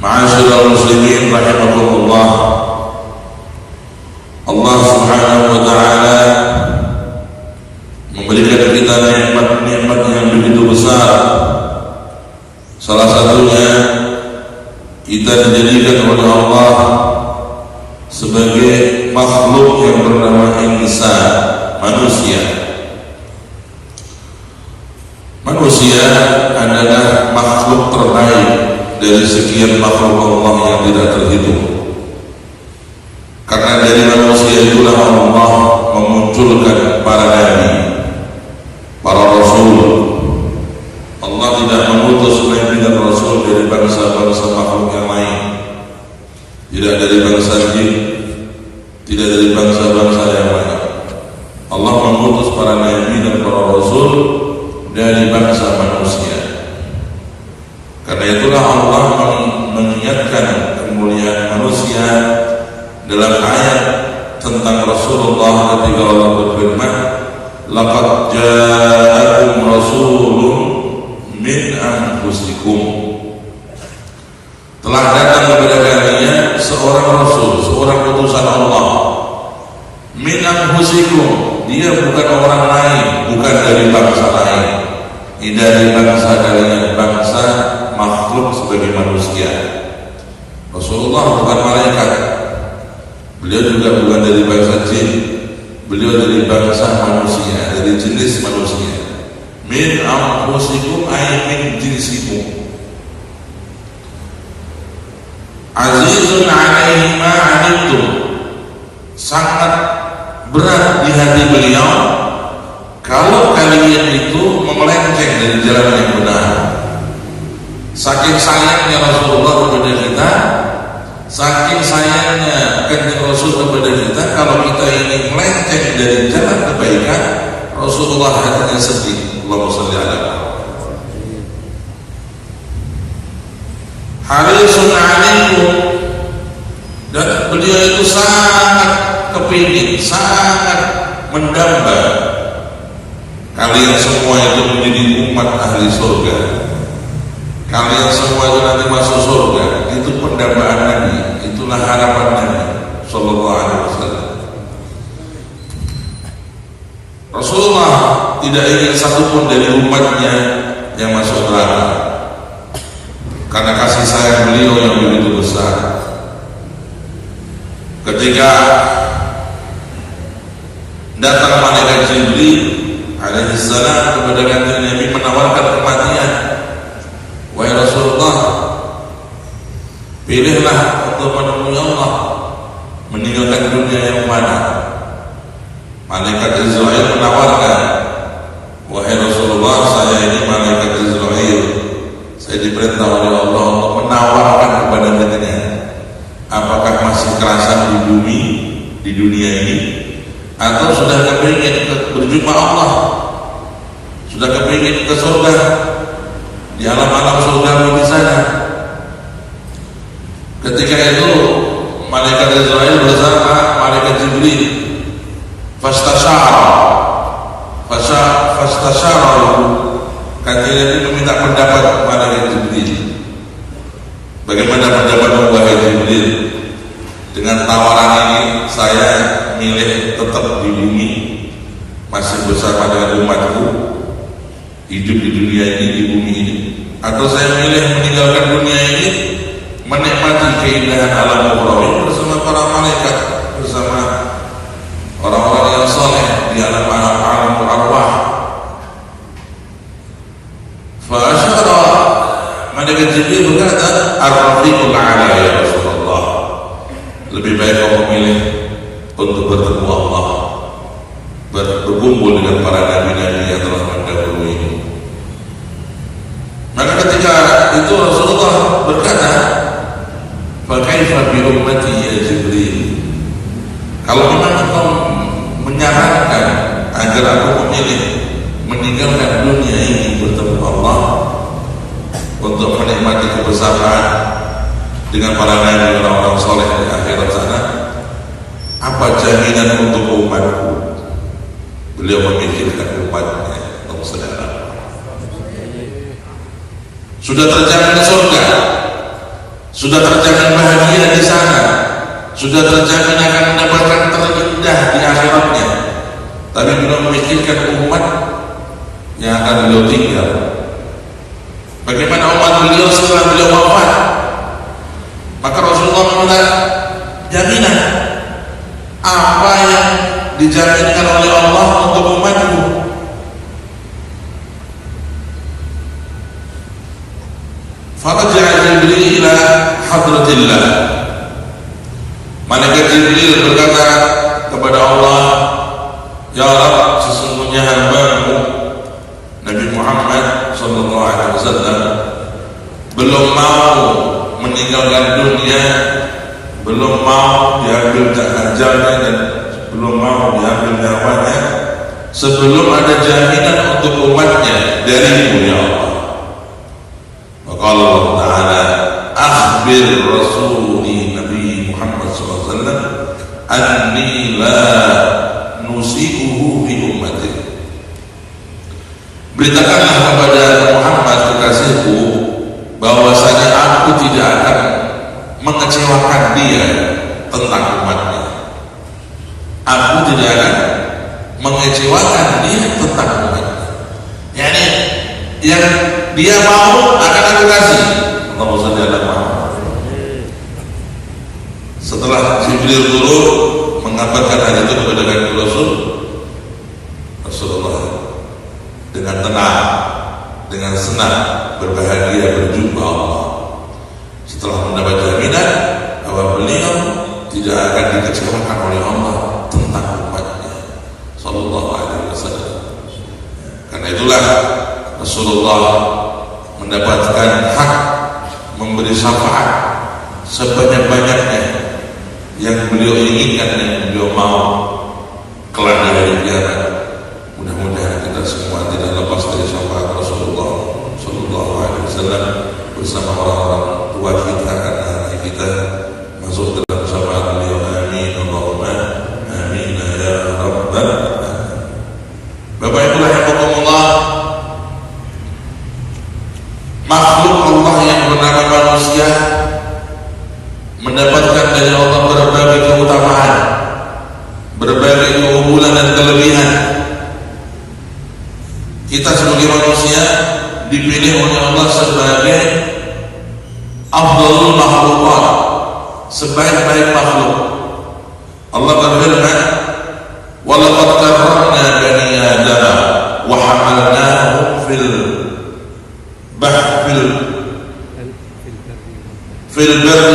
Ma'asyiral muslimin rahimakumullah. Allah Subhanahu wa taala memberikan kita nikmat-nikmat yang begitu besar. Salah satunya kita dijadikan oleh Allah sebagai makhluk yang bernama insan, manusia. Manusia adalah makhluk terbaik dari sekian makhluk Allah yang tidak terhitung. Karena dari manusia itulah Allah memunculkan para nabi, para rasul. Allah tidak mengutus nabi dan rasul dari bangsa-bangsa makhluk yang lain, tidak dari bangsa jin, tidak dari bangsa-bangsa yang lain. Allah mengutus para nabi dan para rasul dari bangsa manusia. Karena itulah Allah mengingatkan kemuliaan manusia dalam ayat tentang Rasulullah ketika Allah berfirman, "Laqad ja'akum rasulun min anfusikum." Telah datang kepada kalian seorang rasul, seorang utusan Allah. Min anfusikum, dia bukan orang lain, bukan dari bangsa lain. Ini dari bangsa kalian, bangsa makhluk sebagai manusia. Rasulullah bukan malaikat. Beliau juga bukan dari bangsa jin. Beliau dari bangsa manusia, dari jenis manusia. Min anfusikum ay min jinsikum. Azizun 'alaihi ma 'anittum. Sangat berat di hati beliau kalau kalian itu melenceng dari jalan yang benar. Saking sayangnya Rasulullah kepada kita, saking sayangnya kanjeng Rasul kepada kita, kalau kita ini melenceng dari jalan kebaikan, Rasulullah hatinya sedih. Allahumma shalli ala harisun alaikum, dan beliau itu sangat kepingin, sangat mendamba kalian semua itu menjadi umat ahli surga. Kalian semua itu nanti masuk surga. Itu pendambaan Nabi, itulah harapan Nabi sallallahu alaihi wasallam. Rasulullah tidak ingin satupun dari umatnya yang masuk neraka, karena kasih sayang beliau yang begitu besar. Ketika datang malaikat Jibril alaihi salam kepada kanjeng Nabi menawarkan kematian, wahai Rasulullah, pilihlah untuk menemui Allah, meninggalkan dunia yang mana. Malaikat Israel menawarkan, wahai Rasulullah, saya ini malaikat Israel, saya diperintah oleh Allah untuk menawarkan kepada dirinya, apakah masih kerasa di bumi, di dunia ini, atau sudah kepingin berjumpa Allah, sudah kepingin ke surga, di alam-alam surgawi di sana. Ketika itu malaikat Israel bersama malaikat Jibril fastasyara, kanjeng Nabi meminta pendapat malaikat Jibril. Bagaimana pendapat wahai Jibril? Dengan tawaran ini saya milih tetap di bumi, masih bersama dengan umatku, hidup di dunia ini, di bumi ini, atau saya milih meninggalkan dunia ini, menikmati keindahan alam ukhrawi bersama para malaikat, bersama orang-orang yang soleh di alam-alam arwah. Fa asyara, malaikat Jibril berkata, ar-rafiqul a'la ya Rasulullah, lebih baik kau memilih untuk bertemu Allah, berkumpul dengan para nabi-nabi yang telah mendahului ini. Maka ketika itu Rasulullah berkata, fa kaifa bi ummati ya Jibril, kalau memang engkau menyarankan agar aku memilih meninggalkan dunia ini bertemu Allah untuk menikmati kebersamaan dengan para nabi, orang-orang soleh di akhirat sana, apa jaminan untuk umatku? Beliau memikirkan umatnya. Sudah terjamin surga, sudah terjamin bahagia di sana, sudah terjamin akan mendapatkan terindah di akhiratnya, tapi belum memikirkan umat yang akan beliau tinggal. Bagaimana umat beliau setelah beliau wafat? Maka Rasulullah meminta jaminan apa yang dijaminkan oleh Allah untuk umatku. Faraja'a Jibril ila hadratillah. Malaikat Jibril berkata kepada Allah, ya Rabb, sesungguhnya hamba-Mu Nabi Muhammad sallallahu alaihi wasallam belum mau meninggalkan dunia, belum mau diambil ajalnya dan belum mau diambil nyawanya sebelum ada jaminan untuk umatnya dari-Mu ya Allah. Maka Allah Ta'ala, akhbir rasuli Nabi Muhammad SAW anni la nusi'uhu fi ummati. Beritakanlah kepada Muhammad kekasihku bahwasanya aku tidak akan mengecewakan dia tentang umatnya. Aku tidak akan mengecewakan dia tentang umatnya. Yani yang dia mau akan aku kasih. Allahumma shalli ala Muhammad. Setelah Jibril turun mengabarkan hal itu kepada Nabi Rasulullah dengan tenang, dengan senang, berbahagia berjumpa Allah. Setelah mendapat jaminan bahwa beliau tidak akan dikecewakan oleh Allah tentang umatnya sallallahu alaihi wasallam. Karena itulah Rasulullah mendapatkan hak memberi syafaat sebanyak-banyaknya yang beliau inginkan, yang beliau mau kelak di hari kiamat. Mudah-mudahan kita semua tidak lepas dari syafaat Rasulullah sallallahu alaihi wasallam bersama orang-orang tua kita, anak-anak kita masuk dalam syafaat beliau. Amin Allahumma amin ya rabbal alamin. Bapak Ibu rahimakumullah, makhluk Allah yang bernama manusia mendapatkan dari Allah berbagai keutamaan, berbagai keunggulan dan kelebihan. Kita sebagai manusia dipilih oleh Allah sebagai afdalul makhlukat, sebaik-baik makhluk. Allah berfirman, wa laqad karramna bani Adam wa hamalnahum fil barri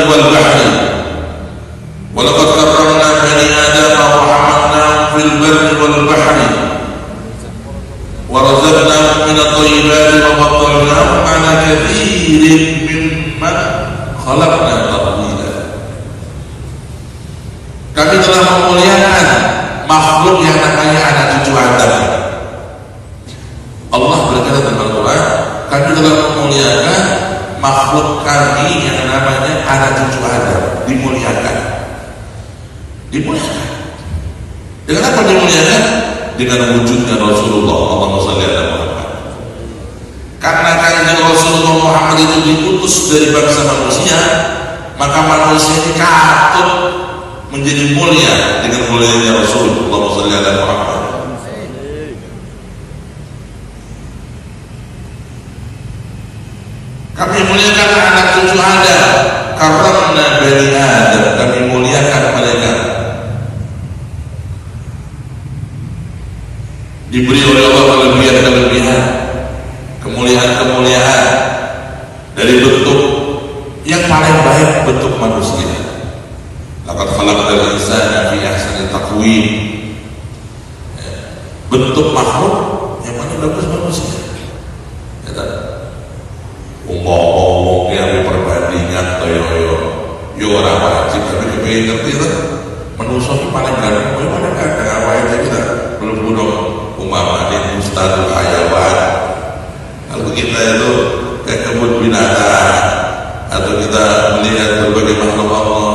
wal bahri. Wa laqad karramna bani Adam wa hamalnahum fil barri wal bahri wa razaqnahum min at-tayyibati wa faddalnahum 'ala katsirin mimman khalaqna tafdila. Kami telah memuliakan makhluk yang namanya anak cucu Adam. Allah berkata dalam Al-Quran, kami telah memuliakan makhluk kami yang namanya anak cucu Adam. Dimuliakan. Dimuliakan. Dengan apa dimuliakan? Dengan wujudnya Rasulullah. Allahumma shalli ala Muhammad. Karena kanjeng Rasulullah Muhammad itu diutus dari bangsa manusia, maka manusia ini katut menjadi mulia dengan mulianya Rasul. Allahumma shalli ala Muhammad. Kami muliakan anak cucu Adam, karena bani Adam, kami muliakan mereka. Diberi oleh Allah kelebihan-kelebihan, kemuliaan-kemuliaan dari bentuk yang paling baik, bentuk manusia. Laqad khalaqnal insana fi ahsani taqwim. Bentuk makhluk yang paling bagus manusia. Ngomong yang perbandingan yo ora wajib, tapi kepengin ngerti lah. Manusia itu paling ganteng, mana ganteng awalnya kita belum bunuh umpamanya Ustadzul Hayawan. Kalau kita itu kayak kebun binatang atau kita melihat berbagai makhluk Allah,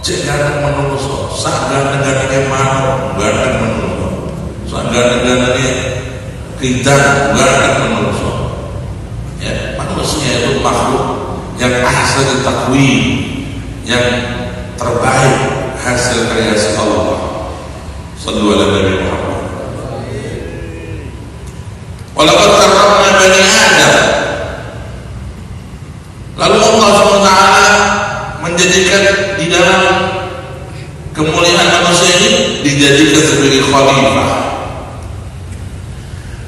jangan menungso, sangat ganteng manuk, ganteng menungso, sangat ganteng kita ganteng menungso. Ya, manusia itu makhluk yang ahsan takwim, yang terbaik hasil kreasi Allah. Sallu ala Nabi Muhammad. Walaqad karramna bani Adam. Lalu Allah SWT menjadikan di dalam kemuliaan manusia ini dijadikan sebagai khalifah.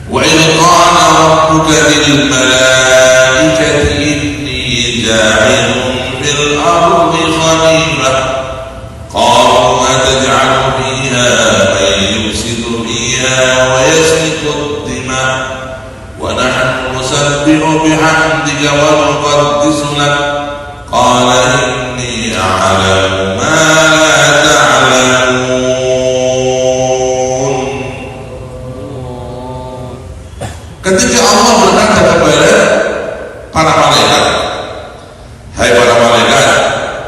Wa idh qala rabbuka lil malaikati inni ja'ilun fil ardi khalifah qalu ataj'alu fiha man yufsidu fiha wa yasfiku ad-dima wa nahnu nusabbihu bihamdika wa nuqaddisu lak qala inni a'lamu ma la ta'lamun. Ketika Allah berkata kepada para malaikat, hai para malaikat,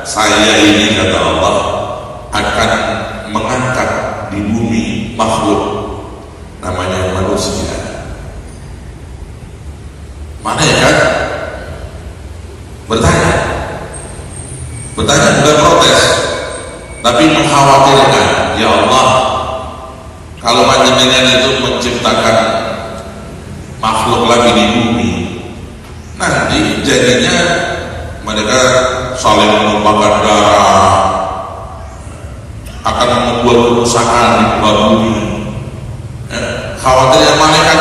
saya ini kata Allah akan mengangkat di bumi makhluk namanya manusia. Malaikat bertanya bukan protes, tapi mengkhawatirkan, ya Allah, kalau panjenengan itu menciptakan makhluk lagi di bumi, nanti jadinya mereka saling menumpahkan darah, akan membuat kerusakan di muka bumi. Khawatirnya malaikat,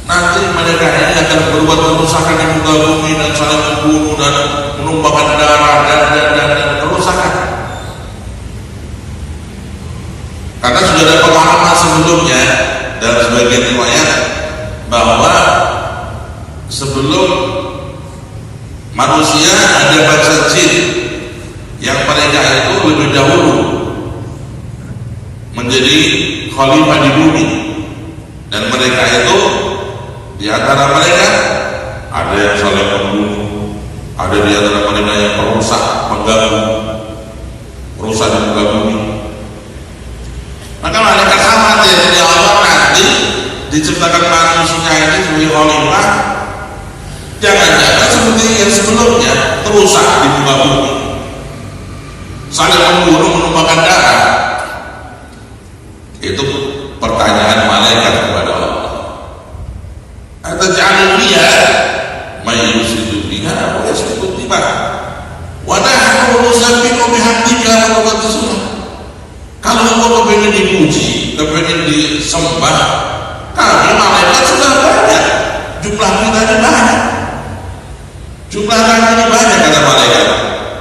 nanti mereka ini akan berbuat kerusakan di muka bumi dan saling membunuh dan menumpahkan darah dan kerusakan. Karena sudah ada pengalaman sebelumnya dalam sebagian riwayat bahwa sebelum manusia ada bangsa jin yang mereka itu lebih dahulu menjadi khalifah di bumi, dan mereka itu di antara mereka ada yang saling membunuh, ada di antara mereka yang perusak, mengganggu, rusak di muka bumi. Maka mereka khawatir ya Allah, nanti diciptakan manusia ini sebagai khalifah, jangan-jangan seperti yang sebelumnya terusak di muka bumi, saling membunuh, menumpahkan darah. Itu pertanyaan malaikat kepada Allah. Ataj'alu fiha may yufsidu fiha wa yasfiku ad-dima wa nahnu nusabbihu bihamdika wa nuqaddisu lak. Kalau engkau kepengen dipuji, kepengen disembah, kami malaikat sudah banyak, jumlah kita ini banyak, jumlah kami ini banyak, kata malaikat,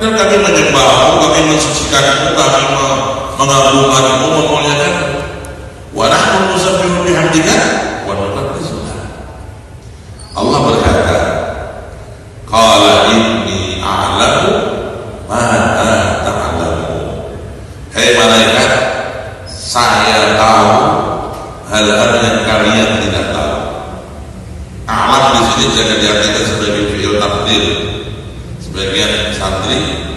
dan kami menyembahmu, kami mensucikanmu, kami mengagungkanmu, memuliakanmu. Wa nahnu nusabbihu bihamdika wa nuqaddisu lak. Allah berkata, qala inni a'lamu ma la ta'lamun. Hei malaikat, saya tahu hal-hal yang kalian tidak tahu. A'lam di sini jangan diartikan sebagai fi'il taqdir. Sebagian santri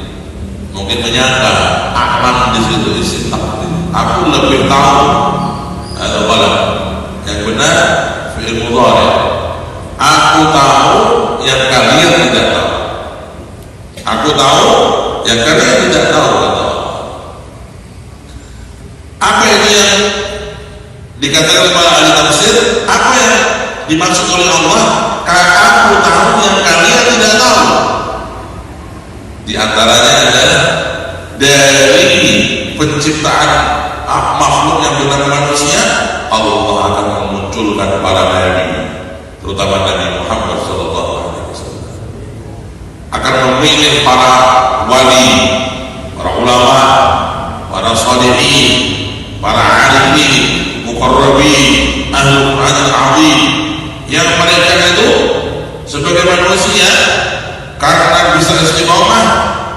mungkin menyangka a'lam di situ isim taqdir. Aku lebih tahu atau balas. Yang benar fi'il mudhari. Aku tahu yang kalian tidak tahu. Aku tahu yang kalian tidak tahu. Apa ini yang dikatakan oleh ahli tafsir? Apa yang dimaksud oleh Allah? Karena aku tahu yang kalian tidak tahu. Di antaranya adalah dari penciptaan makhluk yang bernama manusia, Allah akan memunculkan para nabi, terutama Nabi Muhammad SAW, akan memilih para wali, para ulama, para sholihin, para alimin, muqarrabin, ahlul Quran al-azim, yang mereka itu sebagai manusia karena bisa istiqomah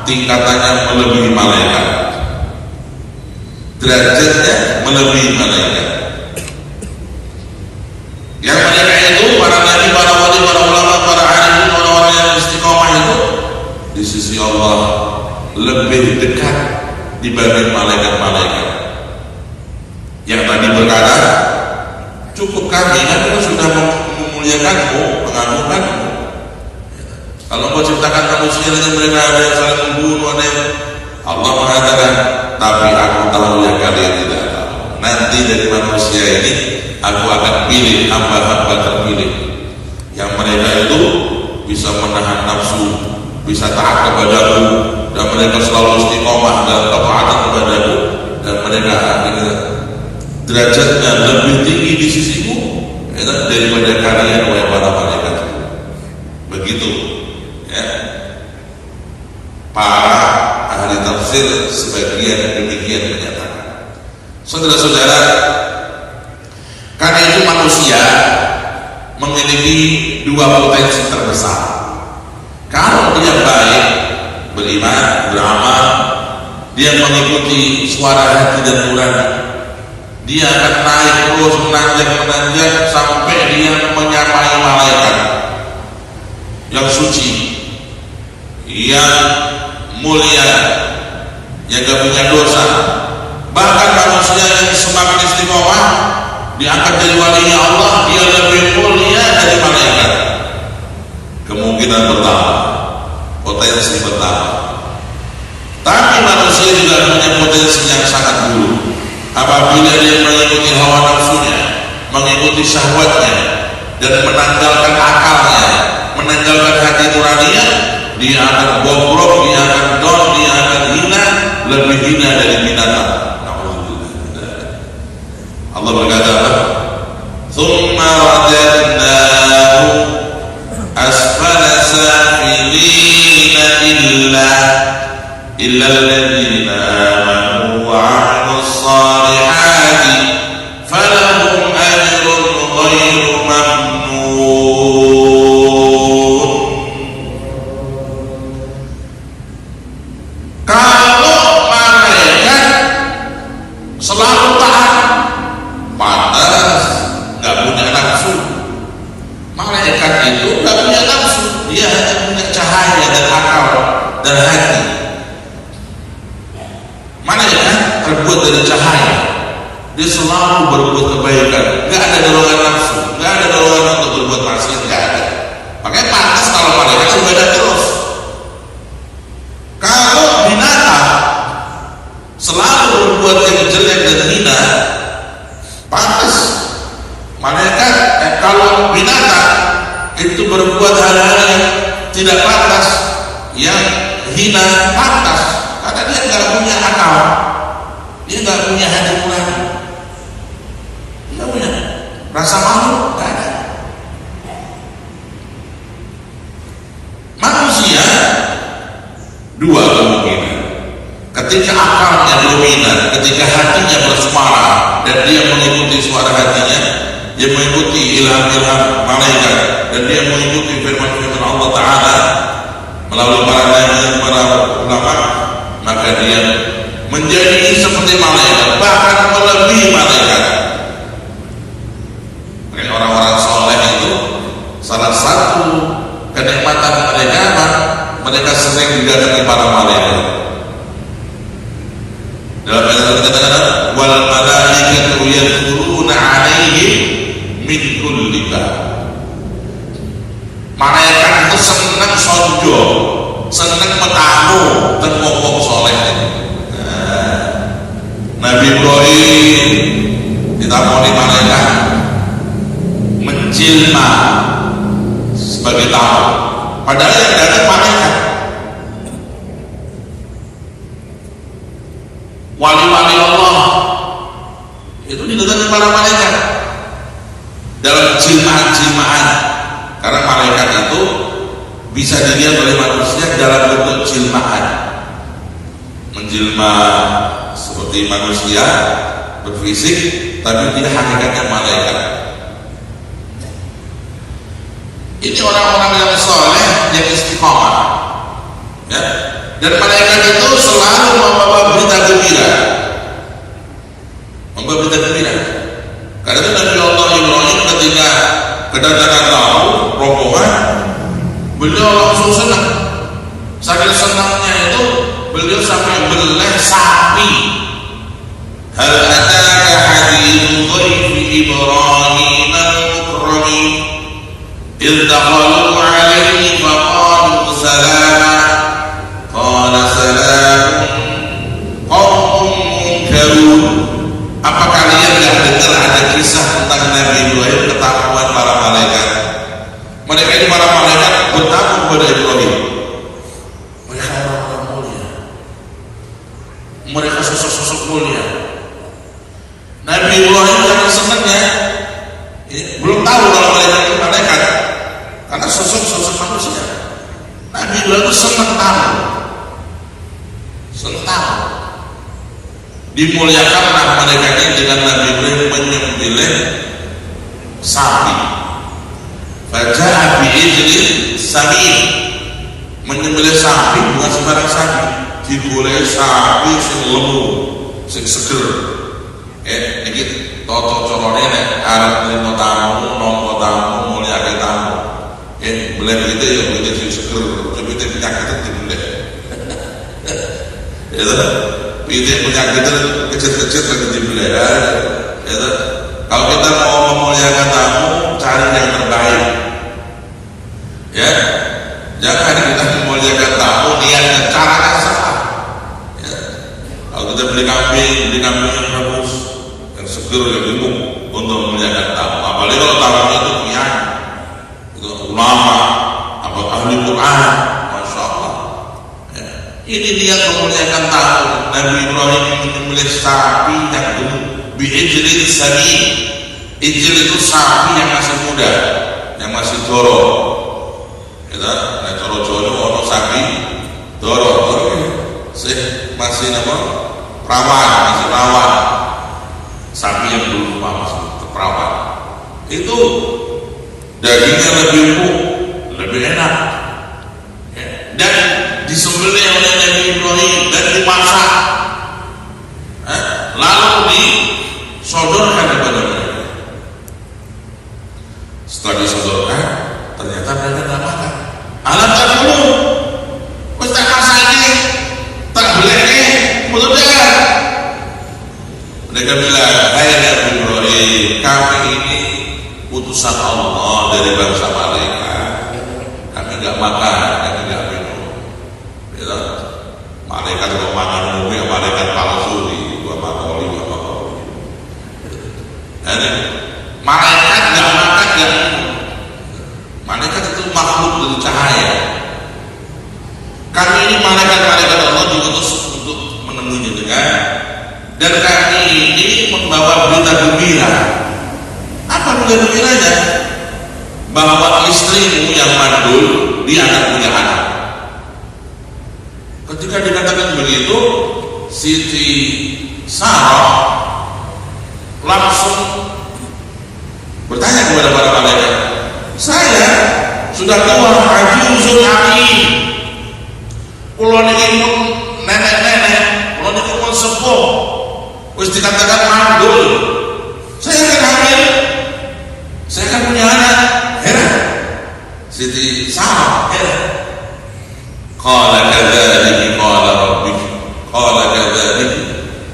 tingkatannya melebihi malaikat, derajatnya melebihi malaikat. Yang mereka itu para nabi, para wali, para ulama, para alimin, orang-orang yang istiqomah itu di sisi Allah lebih dekat dibanding malaikat-malaikat yang tadi berkata, cukup kami, kan kita sudah memuliakanmu, mengagungkanmu. Kalau Engkau ciptakan manusia dengan mereka ada yang saling membunuh, ada yang Allah mengatakan, tapi aku tahu yang kalian tidak tahu. Nanti dari manusia ini aku akan pilih hamba-hamba terpilih yang mereka itu bisa menahan nafsu, bisa taat kepadaku, dan mereka selalu istiqomah dalam ketaatan kepadaku, dan mereka akhirnya derajatnya lebih tinggi di sisiku daripada kalian wahai para malaikat. Begitu ya, para ahli tafsir sebagian demikian menyatakan. Saudara-saudara, karena itu manusia memiliki dua potensi terbesar. Kalau dia baik, beriman, beramal, dia mengikuti suara hati dan nurani, dia akan naik terus menanjak sampai dia menyamai malaikat yang suci, yang mulia, yang gak punya dosa. Bahkan manusia yang semakin istiqomah diangkat jadi walinya Allah, dia lebih mulia dari malaikat. Kemungkinan pertama, potensi pertama. Tapi manusia juga punya potensi yang sangat buruk. Apabila dia mengikuti hawa nafsunya, mengikuti syahwatnya, dan menanggalkan akalnya, menanggalkan hati nuraninya, dia akan bobrok, dia akan down, dia akan hina, lebih hina dari binatang. Allah berkata, "Tsumma radadnahu asfala safilina illa alladhina amanu wa 'amilus salihati falahum ajrun ghairu mamnun." Kalau malaikat selalu taat, pantas nggak punya nafsu. Malaikat itu nggak punya nafsu, dia hanya punya cahaya dan akal dan hati. Malaikat terbuat dari cahaya, dia selalu berbuat kebaikan, nggak ada dorongan nafsu, nggak ada dorongan untuk berbuat maksiat, nggak ada. Makanya pantas kalau malaikat ibadah terus. Kalau binatang selalu berbuat yang jelek dan hina, pantas malaikat. Kalau binatang itu berbuat hal-hal yang tidak pantas, yang hina, pantas, karena dia nggak punya akal, dia nggak punya hati nurani, nggak punya rasa malu, nggak ada. Manusia dua kemungkinan: ketika akalnya dominan, ketika hatinya bersuara dan dia mengikuti suara hatinya, dia mengikuti ilham-ilham malaikat, dan dia mengikuti firman-firman Allah Ta'ala melalui para nabi dan para ulama, maka dia menjadi seperti malaikat, bahkan melebihi malaikat. Orang-orang soleh itu salah satu kenikmatan mereka, mereka sering didatangi para malaikat. Dalam ayat dikatakan, wal malaikatu yadkhuluna 'alaihim min kulli bab. Malaikat itu senang sonjo, senang metamu dan ngomong soleh. Nabi Ibrahim ditamoni malaikat menjelma sebagai tamu, padahal yang datang malaikat. Wali-wali Allah itu didatangi para malaikat dalam jilmaan-jilmaan, karena malaikat itu bisa dilihat oleh manusia dalam bentuk jilmaan, menjelma seperti manusia berfisik, tapi tidak hakikatnya malaikat. Ini orang-orang yang soleh, yang istiqomah, ya. Dan malaikat itu selalu membawa berita gembira, membawa berita gembira. Karena itu Nabi Allah Ibrahim ketika kedatangan tamu rombongan, beliau langsung senang. Saking senangnya itu beliau sampai beleh sapi. Hal ataka hadithu dhaifi Ibrahim al-mukramin idh dakhalu alaihi faqalu mereka sosok-sosok mulia. Nabi Ibrahim karena senangnya belum tahu kalau mereka itu malaikat karena sosok-sosok manusia. Nabi Ibrahim itu senang dimuliakanlah mereka ini dengan Nabi Ibrahim menyembelih sapi. Faja'a bi'ijlin samin, menyembelih sapi bukan sembarang sapi, digoleh sapi sing lemu, sing seger. Iki toto corone nek arep nrimo tamu, nampa tamu, mulyake tamu. Beleh gitu ya begitu sing seger, begitu penyakit dibeleh. Ya toh, begitu penyakit kecil-kecil lagi dibeleh. Ya toh, kalau kita mau memuliakan tamu, cari yang terbaik. Ya, jangan kita memuliakan tamu niatnya caranya salah. Ya. Kalau kita beli kambing yang bagus, yang seger, yang gemuk untuk memuliakan tamu. Apalagi kalau tamunya itu kiai, itu ulama, apa ahli Quran, masya Allah. Ya. Ini niat memuliakan tamu. Nabi Ibrahim menyembelih sapi yang gemuk, bi'ijlin samin. Ijil itu sapi yang masih muda, yang masih doro. Kita nek cara Jawa ono sapi doro masih apa? Masih perawan. Sapi yang belum masih perawan. Itu dagingnya lebih empuk, lebih enak. Ya. Dan disembelih oleh Nabi Ibrahim dan dimasak. Lalu disodorkan kepada mereka. Setelah disodorkan, ternyata mereka tidak makan. Alam tak dulu, wes tak masaknya, tak beleknya, betul tidak? Mereka bilang, hai Nabi Ibrahim, kami ini utusan Allah dari bangsa malaikat. Kami tidak makan, kami tidak minum. Ya, malaikat kalau makan minum, malaikat palsu di Makoli. Jadi malaikat tidak makan, tidak minum. Malaikat itu makhluk dari cahaya. Kami ini malaikat Allah diutus untuk menemui jenengan, dan kami ini membawa berita gembira. Apa berita gembiranya? Bahwa istrimu yang mandul dia akan punya anak. Ketika dikatakan begitu, Siti Sarah langsung bertanya kepada para malaikat, saya sudah tua, ajuzun akim, kula niki pun nenek-nenek, kula niki pun sepuh, wis dikatakan mandul, saya akan hamil, saya akan punya anak. Heran Siti Sarah, heran. Qala kadzalika qala rabbuki, qala kadzalika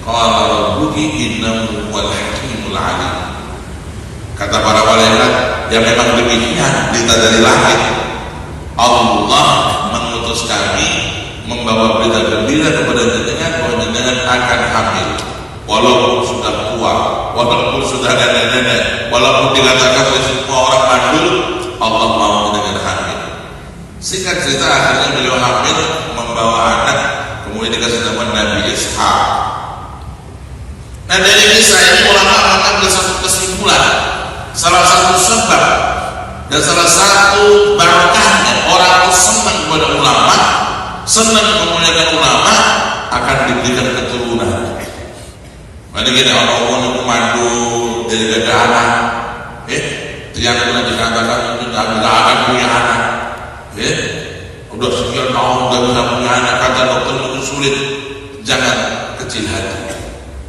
qala rabbuki innahu huwal hakimul alim. Kata para malaikat, yang memang demikian dari langit, Allah mengutus kami membawa berita gembira kepada jenengan bahwa jenengan akan hamil, walaupun sudah tua, walaupun sudah nenek-nenek, walaupun dikatakan oleh semua orang mandul, Allah mau jenengan hamil. Singkat cerita, akhirnya beliau hamil, membawa anak, kemudian dikasih nama Nabi Ishaq. Nah, dari kisah ini ulama mengambil satu kesimpulan, salah satu sebab dan salah satu barakahnya orang itu senang kepada ulama, senang memuliakan ulama, akan diberikan keturunan. Mana gini orang itu mandul dari gada anak, yang pernah dikatakan tidak akan punya anak, udah sekian tahun tidak bisa punya anak, kata dokter itu sulit. Jangan kecil hati,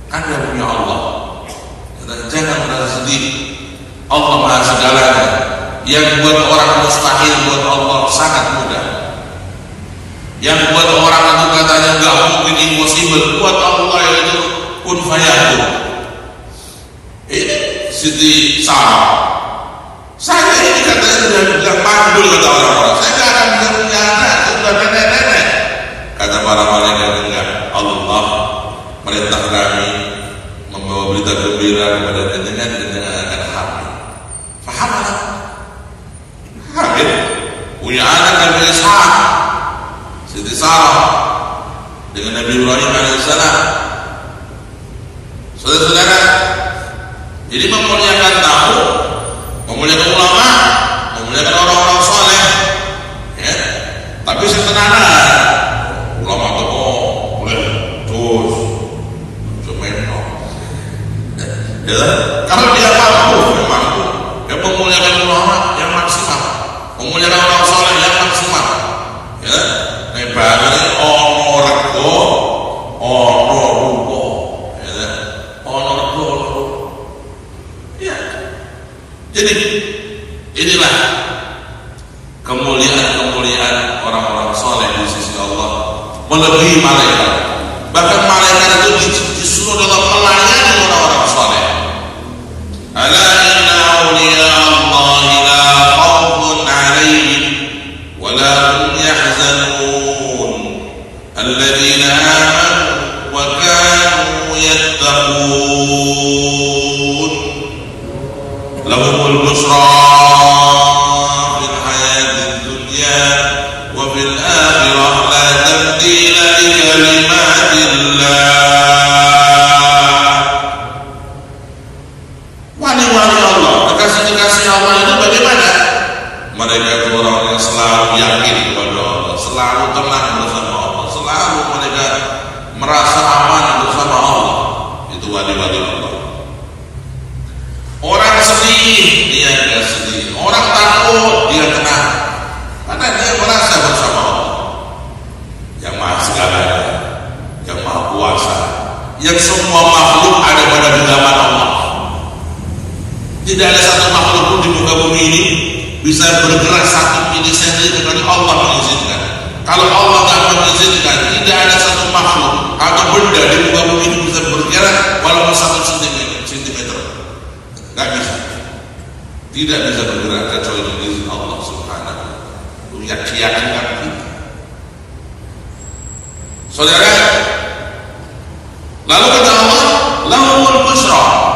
Anda punya Allah. Jangan merasa sedih. Allah Maha segalanya. Yang buat orang mustahil buat Allah sangat mudah. Yang buat orang itu katanya enggak mungkin, impossible, buat Allah itu kun fayakun. Ini Siti Sarah. Saya ini katanya sudah bilang mandul, kata orang-orang. Saya tidak akan bisa punya anak, sudah nenek-nenek. Kata para malaikat, enggak. Allah merintah kami membawa berita gembira kepada jenengan akan hamil. Faham tak? Hamil, punya anak Nabi Ishaq, Siti Sarah. dengan Nabi Ibrahim alaihissalam. Saudara-saudara, jadi memuliakan tamu, memuliakan ulama, memuliakan orang-orang soleh, ya. Tapi sebenarnya ulama itu boleh terus semeno. Ya, kalau dia mampu, ya memuliakan ulama yang maksimal, memuliakan orang soleh yang maksimal. Ya, nebane ono rego, ono rupo, ya, ono rego. Ya, jadi inilah kemuliaan orang-orang soleh di sisi Allah, melebihi malaikat. Bahkan malaikat itu disuruh dalam melayani orang-orang soleh. Ala inna awliya Allahi la khawfun alaihim wa la hum yahzanun alladzina amanu wa kanu yattaqun lahumul busra fil hayatid dunya wa fil akhirah la tabdila li kalimatillah. Wali-wali Allah, kekasih-kekasih Allah itu bagaimana? Mereka itu orang yang selalu yakin kepada Allah, selalu tenang bersama Allah, selalu mereka merasa aman bersama Allah. Itu wali-wali Allah. Orang sedih, dia tidak sedih. Orang takut, dia tenang, karena dia merasa bersama Allah yang maha segalanya, yang maha kuasa, yang semua makhluk ada pada genggaman Allah. Tidak ada satu makhluk pun di muka bumi ini bisa bergerak satu milisenti kecuali Allah mengizinkan. Kalau Allah tidak mengizinkan, tidak ada satu makhluk atau benda di muka bumi ini bisa bergerak walaupun 1 sentimeter. Tidak bisa. Tidak bisa bergerak kecuali dengan izin Allah Subhanahu. Yakinkan kita. Saudara, lalu kata Allah, lahumul busra.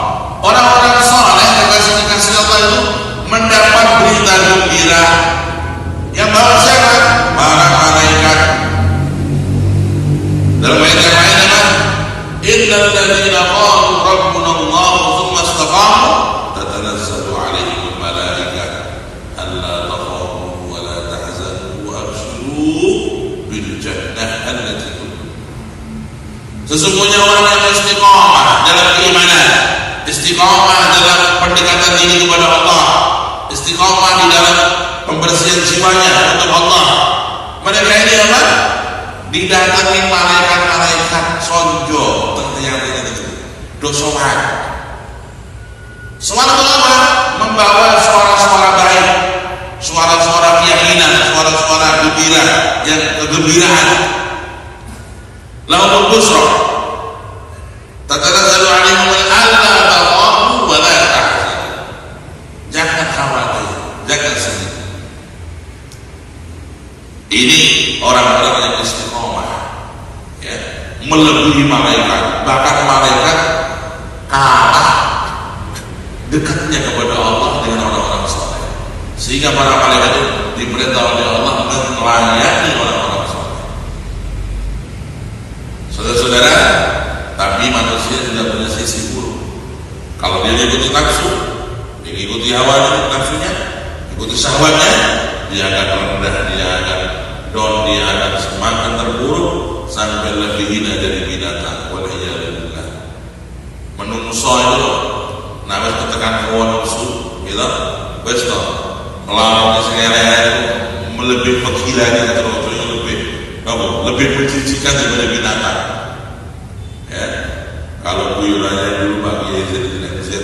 Orang-orang soleh, kekasih-kekasih Allah itu mendapat berita gembira yang bawa siapa? Para malaikat. Dalam ayat yang lain apa? Innal ladzina qalu rabbuna Allah tsumma istaqamu tatanazzalu 'alaihimul malaikah alla takhafu wa la tahzanu wa abshiru bil jannah allati kuntum. Sesungguhnya orang yang istiqamah dalam keimanan, istiqamah dalam pendekatan diri kepada Allah, istiqamah di dalam pembersihan jiwanya untuk Allah, mereka ini apa? Didatangi malaikat-malaikat sonjo dosoman. Suara itu apa? Membawa suara-suara baik, suara-suara keyakinan, suara-suara gembira, yang kegembiraan. Lahumul busra tatanazzalu 'alaihim alla takhafu wa la tahzanu. Jangan khawatir, jangan sedih. Ini orang-orang yang istiqomah, ya, melebihi malaikat. Bahkan malaikat kalah dekatnya kepada Allah dengan orang-orang saleh. Sehingga para malaikat itu diperintah oleh Allah melayani orang-orang saleh. Saudara-saudara, tapi manusia tidak punya sisi buruk. Kalau dia ikuti nafsu, dia ikuti hawa nafsunya, ikuti syahwatnya, dia akan rendah, dia akan down, dia akan semakin terburuk sampai lebih hina dari binatang. Walhiyalillah. Menungso itu namanya ketekan hawa nafsu, gitu. Besto melawan segala itu melebihi penggilaan terus lebih menjijikan daripada binatang. Ya, kalau guyurannya dulu Pak Kiai tidak bisa.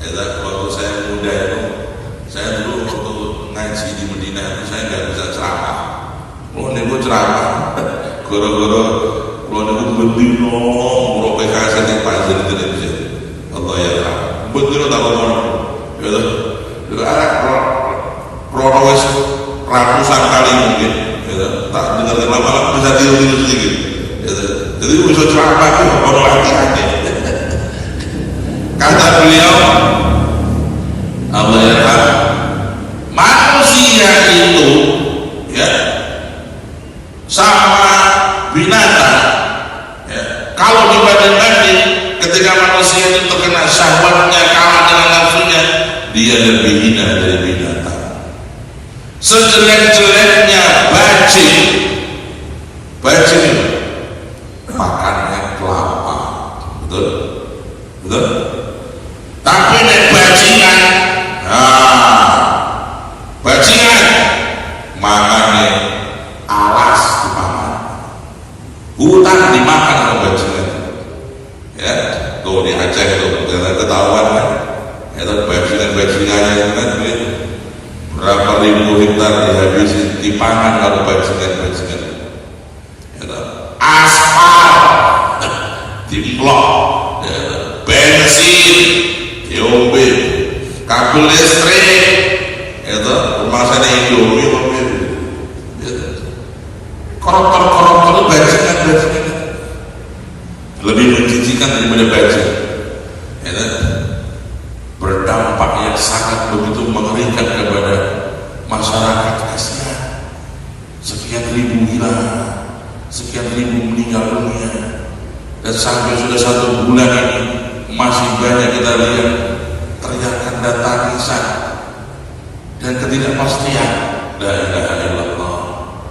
Ya, waktu saya muda itu, saya dulu waktu ngaji di Medina itu saya nggak bisa ceramah. Kalau nego ceramah, goro-goro, kalau nego bendino, murah PKS di pasar tidak bisa. Allah ya Allah, bendino tak ngomong, gitu. Ada proses ratusan kali mungkin. Tak dengar lama-lama bisa tidur sedikit. Jadi bisa ceramah itu orang laki-laki. Kata beliau, Allah ya, manusia itu, ya, sama binatang Kalau dibanding-banding ketika manusia itu terkena syahwatnya, kalah dengan nafsunya, dia lebih hina dari binatang. Sejelek-jeleknya bajing makannya kelapa, betul? Tapi nek bajingan, bajingan makannya alas dimakan, hutan dimakan sama bajingan. Ya, tuh di Aceh tuh ketahuan kan? Itu bajingannya itu kan berapa ribu hektar dihabisi dipangan kalau bajingan. Aspal diplok, bensin diombe, kabel listrik itu rumah sana Indomie koruptor bajingan lebih menjijikan daripada bajing, berdampak yang sangat begitu mengerikan kepada masyarakat. Kasihan, sekian ribu hilang, sekian ribu meninggal dunia, dan sampai sudah 1 bulan ini masih banyak kita lihat teriakan dan tangisan dan ketidakpastian. La ilaha illallah,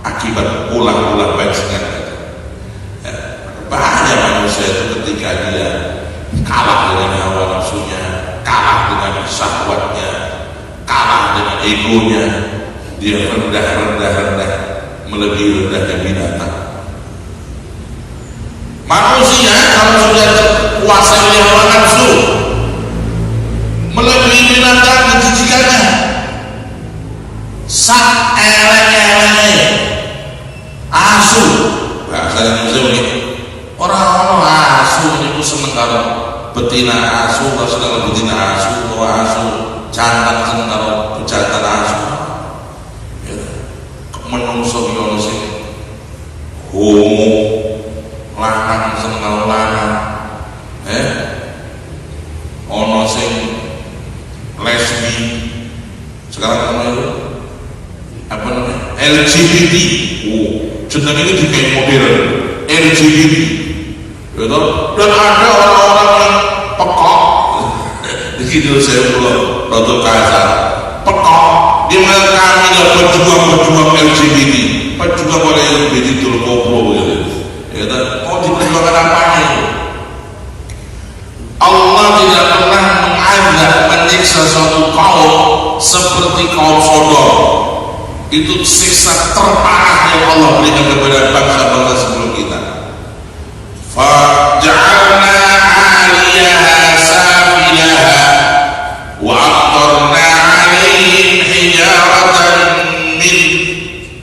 akibat ulang-ulang bajingan. Bahaya manusia itu ketika dia kalah dengan hawa nafsunya, kalah dengan syahwatnya, kalah dengan egonya, dia rendah, melebihi rendahnya binatang. Manusia kalau sudah terkuasai oleh hawa nafsu, melebihi binatang menjijikannya. Sak elek-elek asu, bahasa Indonesia ini orang asu itu seneng karo betina asu, kalau betina asu, asu jantan seneng karo jantan asu. Menungso ono sing homo, lanang seneng karo lanang, ono sing lesbi, sekarang apa namanya LGBT. Jeneng ini dikai modern LGBT, gitu. Dan ada orang-orang yang pekok, begitu saya belum rotok kasar, pekok. Dia mengatakan kami adalah pejuang LGBT, pejuang oleh LGBT itu koplo, gitu. Oh, diperjuangkan apanya itu? Allah tidak pernah mengazab, menyiksa suatu kaum seperti kaum Sodom. Itu siksa terparah yang Allah berikan kepada bangsa-bangsa sebelum kita. Faj'alna 'aliyaha safilaha wa amtarna 'alaihim hijaratan min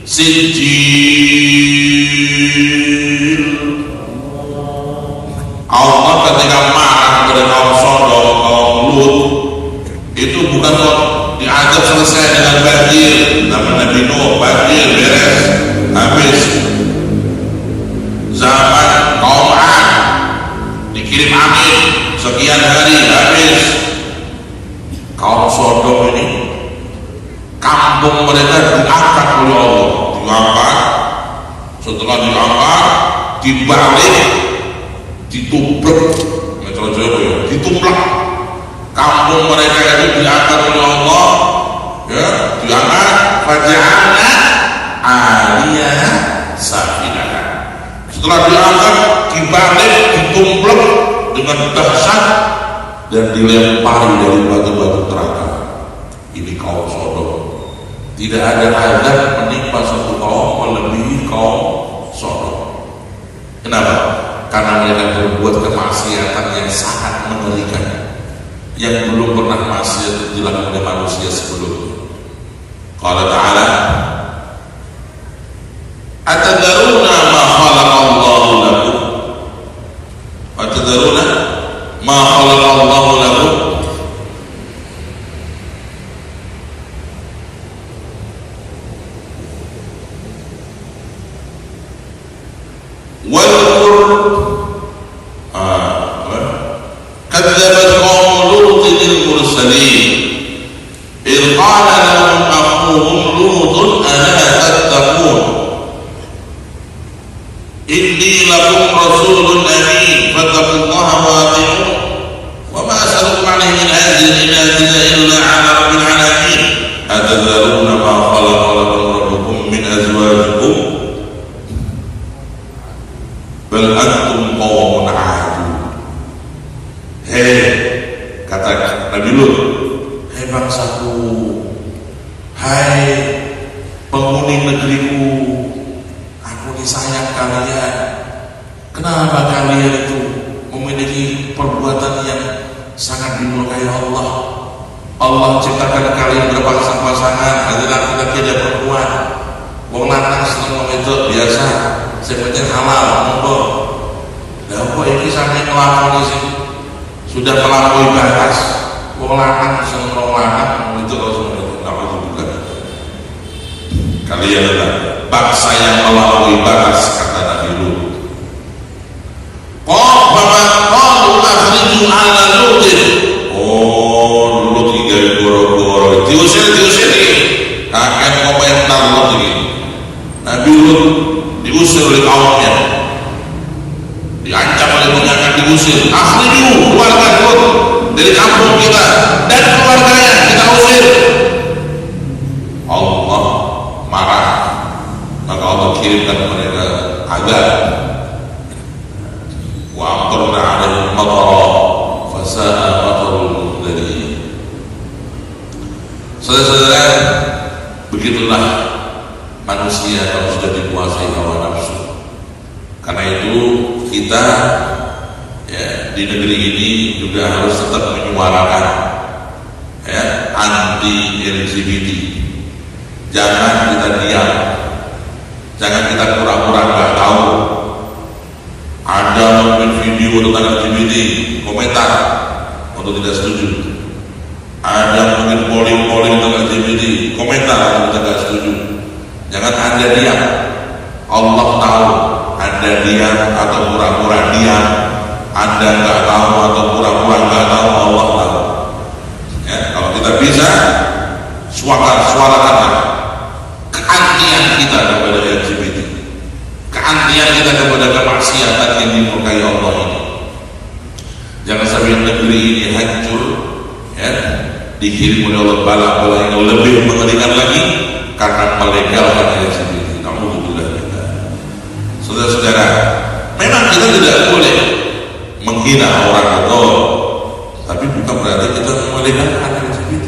sijil. Allah ketika marah kepada kaum Sodom, kaum Lut, itu bukan diazab selesai dengan banjir. Zaman Nabi Nuh banjir beres habis. Zaman kaum 'Ad dikirim angin sekian hari habis. Kaum Sodom ini kampung mereka diangkat oleh Allah, diangkat. Setelah diangkat, dibalik, ditubruk, Metro Jaya, ditumplak. Kampung mereka itu diangkat oleh Allah, ya, diangkat. Faj'alna 'aliyaha safilaha. Setelah diangkat, dibalik, ditumplak dengan dahsyat dan dilempari dari batu-batu neraka. Ini kaum Sodom. Tidak ada azab menimpa satu kaum melebihi kaum Sodom. Kenapa? Karena mereka berbuat kemaksiatan yang sangat mengerikan, yang belum pernah maksiat dilakukan oleh manusia sebelumnya. Qala ta'ala, atadharuna ma khalaqallahu lakum, atadharuna ma khalaqallahu lakum, kadzabat qaum Lutin al-mursalin idh qala lahum akhuhum Lutun ala tattaqun inni lakum rasulun amin min hadhihi al-inathina illa 'ala rabbil 'alamin atadharuna ma khalaqa lakum rabbukum min azwajikum bal antum qawmun 'adun. Hei, kata Nabi Lut, hei bangsaku, hai penghuni negeriku, aku disayang kalian. Kenapa kalian itu memiliki perbuatan yang sangat dimurkai Allah? Allah ciptakan kalian berpasang-pasangan, ada laki-laki ada perempuan. Wong lanang seneng itu biasa, sebenarnya halal, monggo. Lah kok iki sampe nglakoni sing sudah melampaui batas. Wong lanang seneng wong lanang itu kok sebenarnya bukan. Kalian adalah bangsa yang melampaui batas, kata Nabi Lut. Lut tiga goro-goro diusir kakek komentar Lut ini. Nabi Lut diusir oleh kaumnya, diancam oleh penjahat, diusir. Akhriju keluarga Lut dari kampung kita dan keluarganya kita usir. Allah marah, maka Allah kirimkan mereka azab. Wa amtarna 'alaihim matara fasa'a matarul munzirin. Saudara-saudara, begitulah manusia kalau sudah dikuasai hawa nafsu. Karena itu kita ya, di negeri ini juga harus tetap menyuarakan ya, anti LGBT. Jangan kita diam, jangan kita pura-pura nggak tahu. Ada mungkin video tentang LGBT, komentar untuk tidak setuju. Ada mungkin polling tentang LGBT, komentar untuk tidak setuju. Jangan Anda diam. Allah tahu Anda diam atau pura-pura diam. Anda nggak tahu atau pura-pura nggak tahu, Allah tahu. Ya, kalau kita bisa suarakan keantian kita kepada LGBT, keantian kita kepada kemaksiatan yang dimurkai Allah ini. Jangan sampai negeri ini hancur, ya, dikirim oleh Allah bala-bala yang lebih mengerikan lagi karena melegalkan LGBT. Alhamdulillah. Saudara-saudara, memang kita tidak boleh menghina orang atau, tapi bukan berarti kita melegalkan LGBT.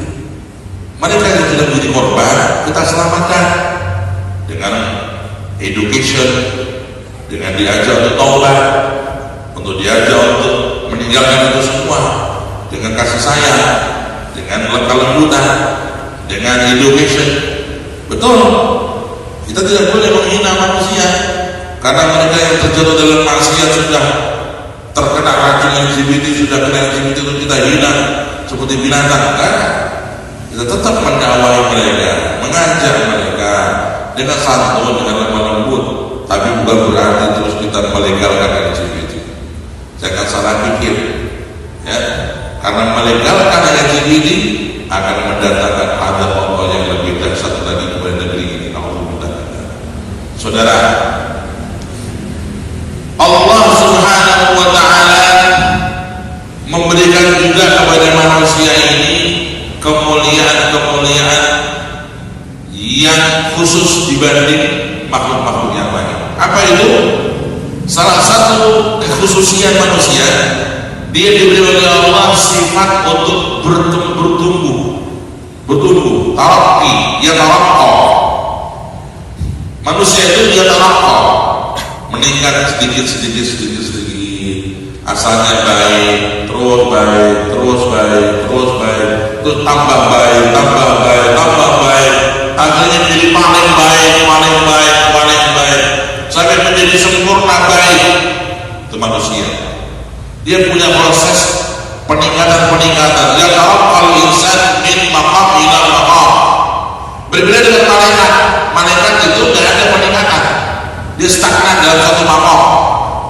Mereka yang sudah menjadi korban kita selamatkan dengan education, dengan diajak untuk taubat, untuk diajak untuk meninggalkan itu semua, dengan kasih sayang, dengan kelembutan, dengan education. Betul, kita tidak boleh menghina manusia karena mereka yang terjatuh dalam maksiat sudah terkena racun LGBT, sudah kena LGBT itu kita hina seperti binatang. Kan? Kita tetap mendakwai mereka, mengajak mereka dengan santun, dengan lemah lembut, tapi bukan berarti terus kita melegalkan LGBT. Jangan salah pikir, ya, karena melegalkan LGBT akan mendatangkan adab Allah yang lebih dahsyat lagi kepada negeri ini. Alhamdulillah. Saudara, Allah Subhanahu wa Ta'ala memberikan juga kepada manusia ini kemuliaan-kemuliaan yang khusus dibanding makhluk-makhluk yang lain. Apa itu? Salah satu kekhususian manusia, dia diberi oleh Allah sifat untuk bertumbuh, tarakki, ya tarakka. Manusia itu dia tarakka, meningkat sedikit. Asalnya baik, terus tambah baik, akhirnya menjadi paling baik, sampai menjadi sempurna baik. Itu manusia. Dia punya proses peningkatan. Ya tarakal insan min maqam ila maqam. Berbeda dengan malaikat itu tidak ada peningkatan. Dia stagnan dalam satu maqam.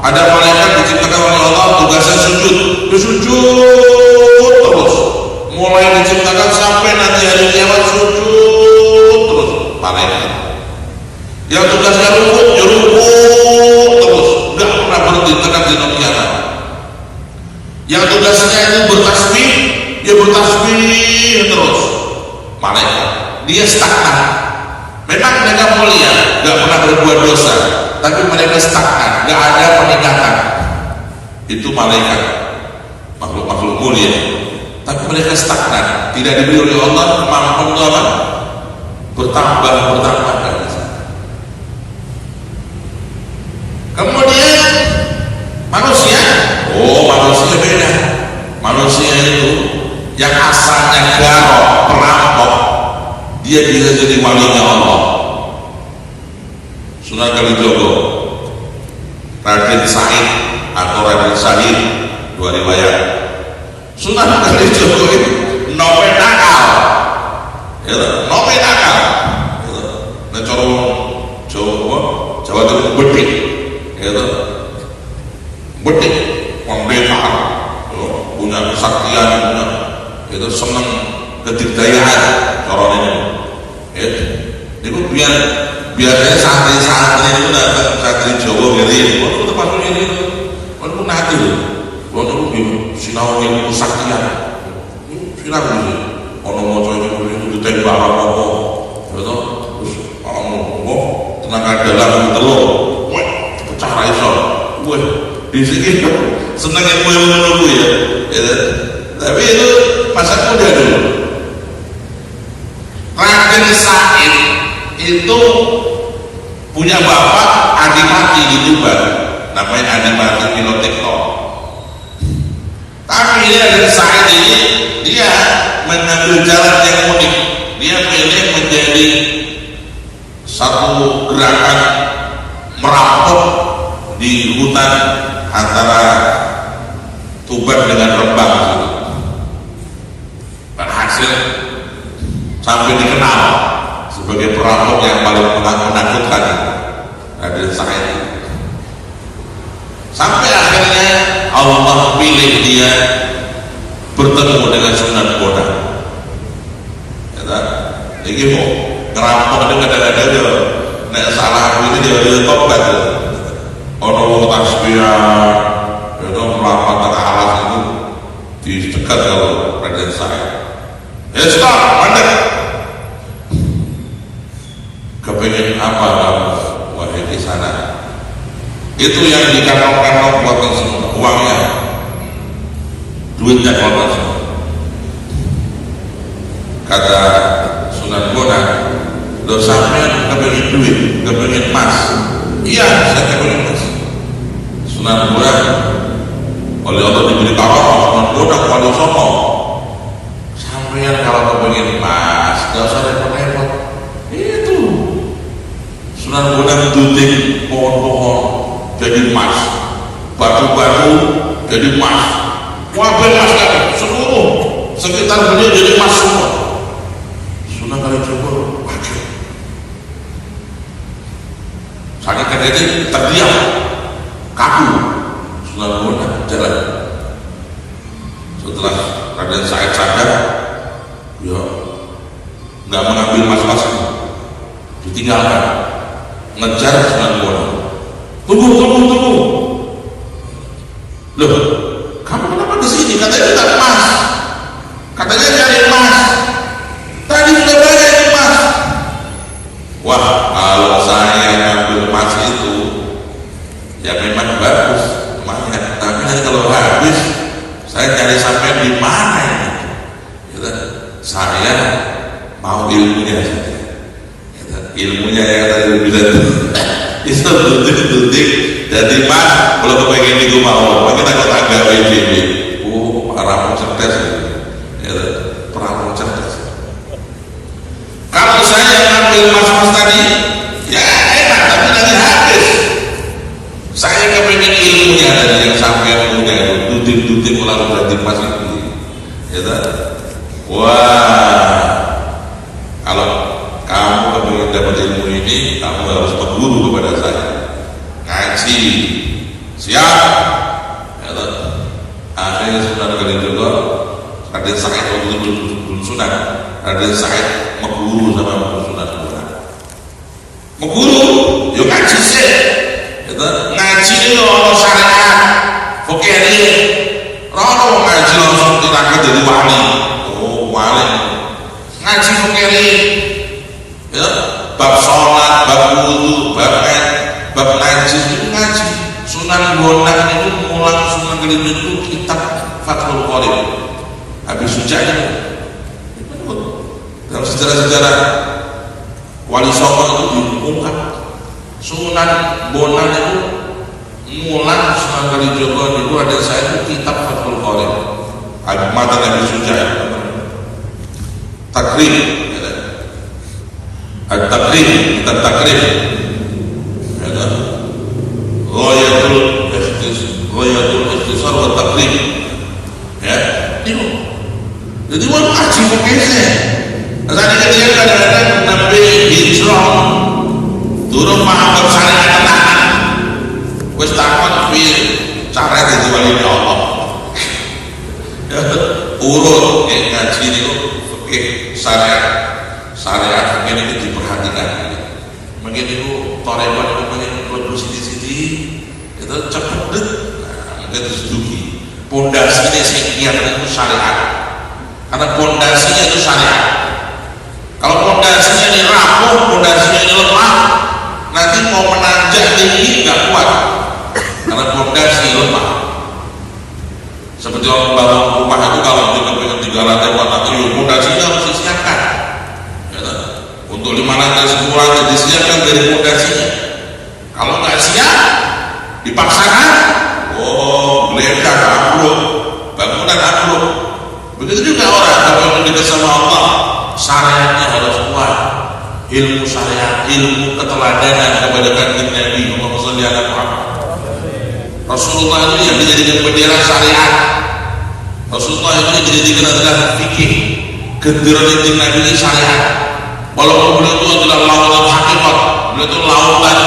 Ada malaikat diciptakan oleh Allah, tugasnya sujud, dia sujud terus, mulai diciptakan sampai nanti hari kiamat sujud terus. Malaikat yang tugasnya rukuk, ya rukuk terus, nggak pernah berhenti tekan di kiamat. Yang tugasnya itu bertasbih, dia stagnan. Memang mereka mulia, nggak pernah berbuat dosa, tapi mereka stagnan, nggak ada peningkatan. Itu malaikat, makhluk mulia, tapi mereka stagnan, tidak diberi oleh Allah kemampuan untuk apa? Bertambah dari sana. Kemudian manusia beda. Manusia itu yang asalnya garok, perampok, dia bisa jadi walinya Allah. Sunan Kalijogo, Raden Said atau Raden Syahid, dua riwayat. Sunan Kalijogo itu nope nakal, Necoro Jawa Timur bedik, bedik, pendeta, punya kesaktian, itu seneng kedikdayaan, corong ini. Itu biasanya santri-santri itu datang santri Jawa gini, waktu tempat ini, waktu nanti, waktu sinau ilmu kesaktian, sinau ini, orang mau itu ditembak apa, terus tenaga dalam telur, pecah raiso, di sini senang ilmu menunggu ya. Tapi itu masa muda dulu. Raden Said itu punya bapak Adipati di Tuban, namanya Adipati Pilotekto. Tapi Raden Said ini dia mengambil jalan yang unik. Dia pilih menjadi satu gerakan merampok di hutan antara Tuban dengan Rembang gitu. Berhasil sampai dikenal sebagai perampok yang paling menakutkan Raden Said. Sampai akhirnya Allah pilih dia bertemu dengan Sunan Bonang. Jadi mau ngerampok dengan kadang-kadang dia nek salah ini dia tobat. Ono tasbih itu melapat ke alas itu dicegat kalau Raden Said. Stop, mandek. Kepengen apa kamu? Wahai di sana. Itu yang di kantong-kantong buatan semua uangnya, duitnya buatan semua. Kata Sunan Bonang, lo sampai kepengen duit, kepengen emas. Iya, saya kepengen emas. Sunan Bonang oleh Allah diberi karomah, Sunan Bonang wali songo. Sampean kalau kepengen emas, gak usah repot-repot. Itu Sunan Bonang duduk pohon-pohon jadi emas, batu-batu jadi emas, wabah emas kan, seluruh sekitar beliau jadi emas semua. Sunan Kalijogo wajar. Saking kagetnya terdiam, kaku. Sunan Bonang jalan. Setelah Raden Said sadar, ya nggak mengambil emas-emas itu, ditinggalkan, ngejar Sunan Bonang. Tunggu. Loh, kamu kenapa ke sini? Katanya kita emas. Katanya cari emas. Tadi sudah banyak emas. Wah, kalau saya ngambil emas itu, ya memang bagus emasnya. Tapi nanti kalau habis, saya cari sampai di mana ini? Saya mau ilmunya saja. Ilmunya yang tadi bisa itu tuntik jadi mas kalau kepengen itu mau kita tangga WJB perampok cerdas perampok cerdas. Kalau saya ngambil mas tadi ya enak tapi nanti habis. Saya kepengen ilmunya tadi yang sampai punya tuntik ulang berarti mas itu wah, kalau kamu kepengen dapat ilmu ini, kamu harus berguru kepada saya, ngaji, siap. Akhirnya Sunan Kalijogo, Raden Said waktu itu belum Sunan, Raden Said mengguru sama Sunan Bonang. Mengguru, yo ngaji sih, ngaji ini ono syariat, fakir ini, ono ngaji langsung ditangkap jadi wali, wali, ngaji fakir ini. Sunan Bonang itu mulang Sunan Kalijogo itu kitab Fathul Qorib. Habis Sucaknya dalam sejarah-sejarah Wali Songo itu diungkap Sunan Bonang itu mulang Sunan Kalijogo itu ada saya itu kitab Fathul Qorib. Mata Nabi Sucak Takrib At-Takrib kitab Takrib Ghayatul Ikhtisar wa Takrib ya itu jadi orang kaji pokoknya tadi ketika kadang-kadang Nabi hijrah turun maaf syariat tenanan wis takon piye cara dadi wali Allah urut ngaji niku fikih syariat ini diperhatikan mungkin itu toreban itu mungkin lebih sidi-sidi itu cepet deh mungkin diseduki pondasinya sekian itu syariat karena pondasinya itu syariat kalau pondasinya ini rapuh pondasinya ini lemah nanti mau menanjak tinggi nggak kuat karena pondasi lemah seperti orang bangun rumah itu kalau kita pengen 3 lantai 4 lantai pondasinya harus disiapkan untuk 5 lantai 10 lantai disiapkan dari pondasinya kalau nggak siap dipaksakan geledah ambruk bangunan ambruk begitu juga orang kalau mendekat sama Allah syariatnya harus kuat ilmu syariat ilmu keteladanan kepada kanjeng Nabi Muhammad sallallahu alaihi wasallam Rasulullah itu yang dijadikan bendera syariat Rasulullah itu yang dijadikan adalah fikih genderan kanjeng Nabi ini syariat walaupun beliau itu adalah lautan hakikat beliau itu lautan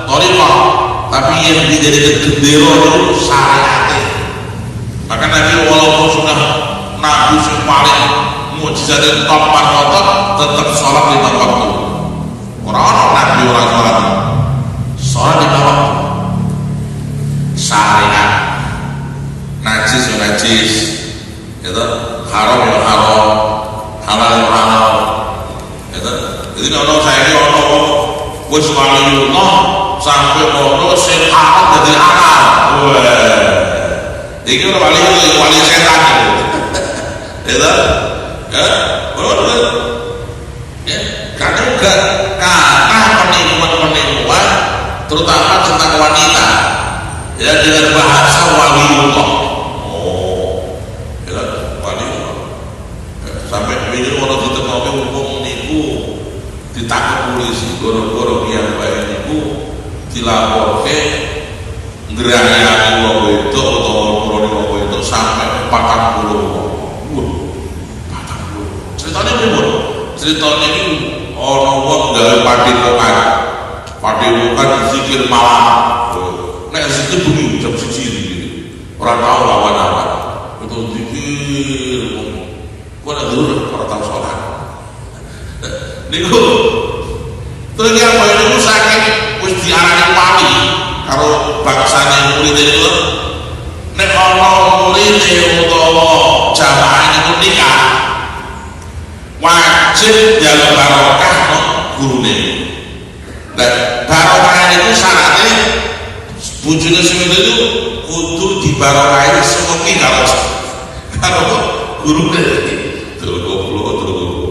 thariqah tapi yang dijadikan gendera itu syariatnya maka Nabi walaupun sudah Nabi yang paling mukjizat dan top martabat tetap sholat 5 waktu orang Nabi orang sholat 5 waktu syariat najis ya najis gitu haram ya haram halal ya halal gitu jadi kalau saya ini orang wis waliullah sampai orang sing haram jadi halal ini wali setan gitu ya karena juga karena penipuan terutama tentang wanita ya dengan bahasa waliullah ya waliullah sampai mikir orang di tengah hukum niku ditangkap polisi goro-goro yang baik niku dilaporke ngerayani wong itu atau wong itu sampai 40 ceritanya pripun? Ceritanya ini orang wong gawe padepokan zikir malam. Nek zikir bengi jam 1 iki. Ora tau lawan-lawan. Itu zikir. Kok ana dulur ora tau salat. Niku terus yang bae niku saking wis diarani wali karo bangsane murid itu. Nek ana murid utawa jamaah niku nikah wajib jaluk barokah no gurune. Dan barokah itu syaratnya bujune sing itu kudu dibarokahi sewengi karo gurune. Terus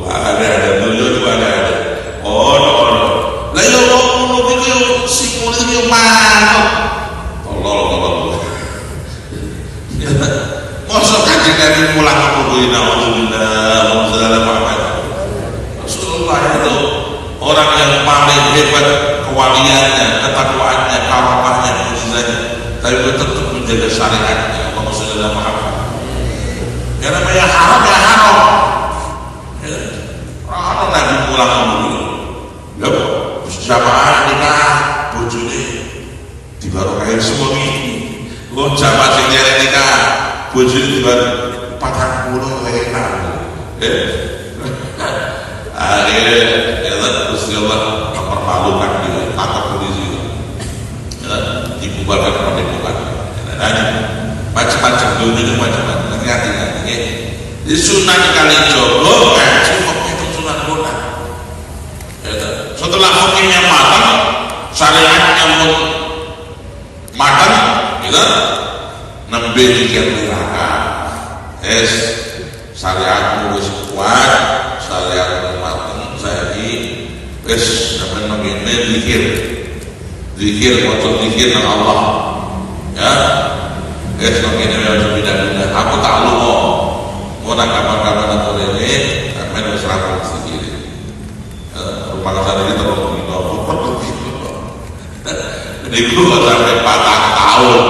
ada dulu ada. Lah yo ngono iki sing murid iki manut. Tolol. Mosok kanjeng Nabi mulang kuwi naudzubillah Rasulullah itu orang yang paling hebat kewaliannya, ketakwaannya, karamahnya, mukjizatnya, tapi tetap menjaga syariatnya. Allahumma shalli ala Muhammad. Yang namanya haram ya haram. Haram Nabi mulang dulu. Ya, jamaah nikah bojone dibarokahi sewengi. Jamaah sing nikah bojone dibarokahi 40 enak. Akhirnya terus Allah mempermalukan dia tangkap polisi dibubarkan padepokan macam-macam dunia macam-macam hati di Sunan Kalijogo ngaji fakih itu Sunan Bonang setelah fakihnya matang syariatnya matang gitu. Nembe dikir neraka. Syariatmu wis kuat, syariatmu mateng, saiki wis sampeyan ngene zikir. Zikir maca zikir nang Allah. Ya. Ngene wae pindah-pindah. Aku tak lupa. Mau nang kamar-kamar nang rene, sampeyan wis rampung zikir. Rumah kasar iki terus niku sampai 4 tahun,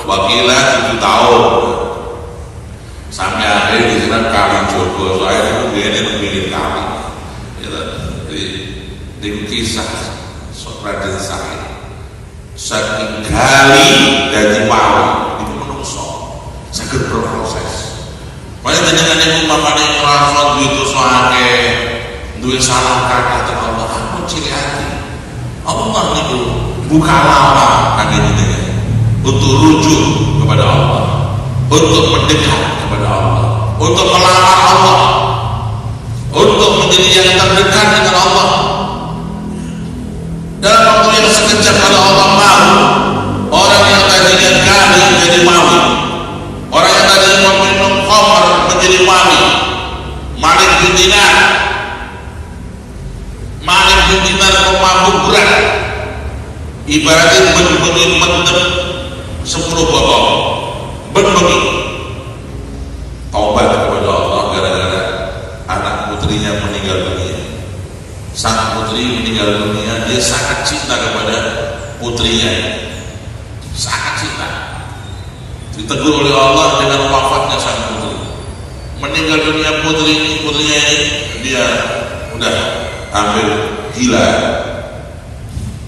wakilah 7 tahun. Sampai akhir di sana kali Jogo, soalnya itu dia memilih kali. Jadi kisah Raden Sahid saking kali dari mau itu menungso sakit berproses. Makanya dengan itu mamane ngerasa itu soake duit salah kakak Allah aku ciri hati Allah itu buka lama kan gitu untuk rujuk kepada Allah, untuk mendekat kepada Allah, untuk melamar Allah, untuk menjadi yang terdekat dengan Allah. Dalam waktu yang sekejap kalau Allah mau, orang yang tadinya kali menjadi mawi, orang yang tadinya meminum khamr menjadi wali, Malik bin Dinar, pemabuk berat, ibaratnya benbengi mendem 10 botol, benbengi taubat kepada Allah gara-gara anak putrinya meninggal dunia. Sang putri meninggal dunia, dia sangat cinta kepada putrinya, sangat cinta. Ditegur oleh Allah dengan wafatnya sang putri. Meninggal dunia putrinya ini, dia udah hampir gila.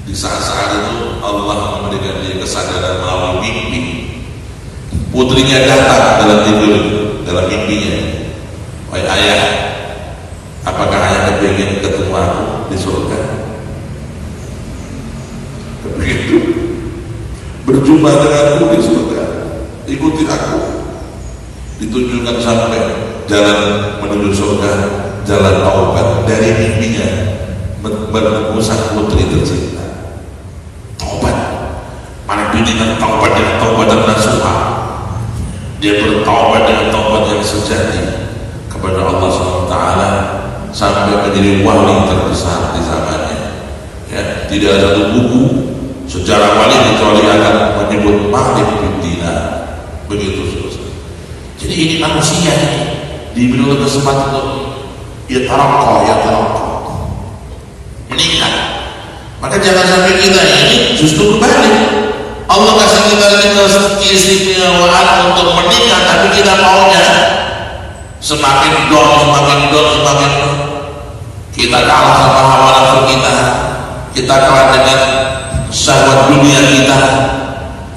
Di saat-saat itu Allah memberikan dia kesadaran melalui mimpi. Putrinya datang dalam tidur, dalam mimpinya. Wahai ayah, apakah ayah kepingin ketemu aku di surga? Begitu berjumpa denganku di surga, ikuti aku. Ditunjukkan sampai jalan menuju surga, jalan taubat. Dari mimpinya bertemu sang putri tercinta. Taubat, mana dengan taubat dengan taubatan nasuha. Dia bertaubat dengan taubat yang sejati kepada Allah SWT sampai menjadi wali terbesar di zamannya. Ya, tidak ada satu buku sejarah wali kecuali akan menyebut Malik bin Dinar. Begitu selesai. Jadi ini manusia ini diberi kesempatan untuk ya tarakko meningkat. Maka jangan sampai kita ini justru kebalik. Allah kasih kita keistimewaan untuk menikah, tapi kita maunya semakin don. Kita kalah sama hawa nafsu kita kalah dengan syahwat dunia kita.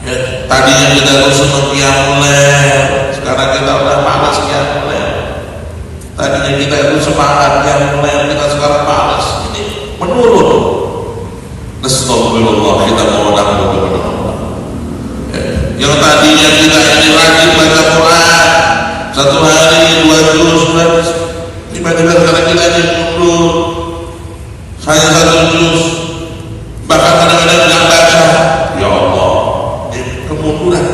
Ya, tadinya kita harus qiyamul lail, sekarang kita udah malas qiyamul lail. Tadinya kita itu semangat qiyamul lail, kita sekarang malas. Ini menurun. Astagfirullah, kita mau ampun kepada Allah. Yang tadinya kita ini rajin baca Quran 1 hari 2 juz, tiba-tiba sekarang kita ini mundur. Saya 1 juz, bahkan kadang-kadang nggak baca. Ya Allah, kemunduran.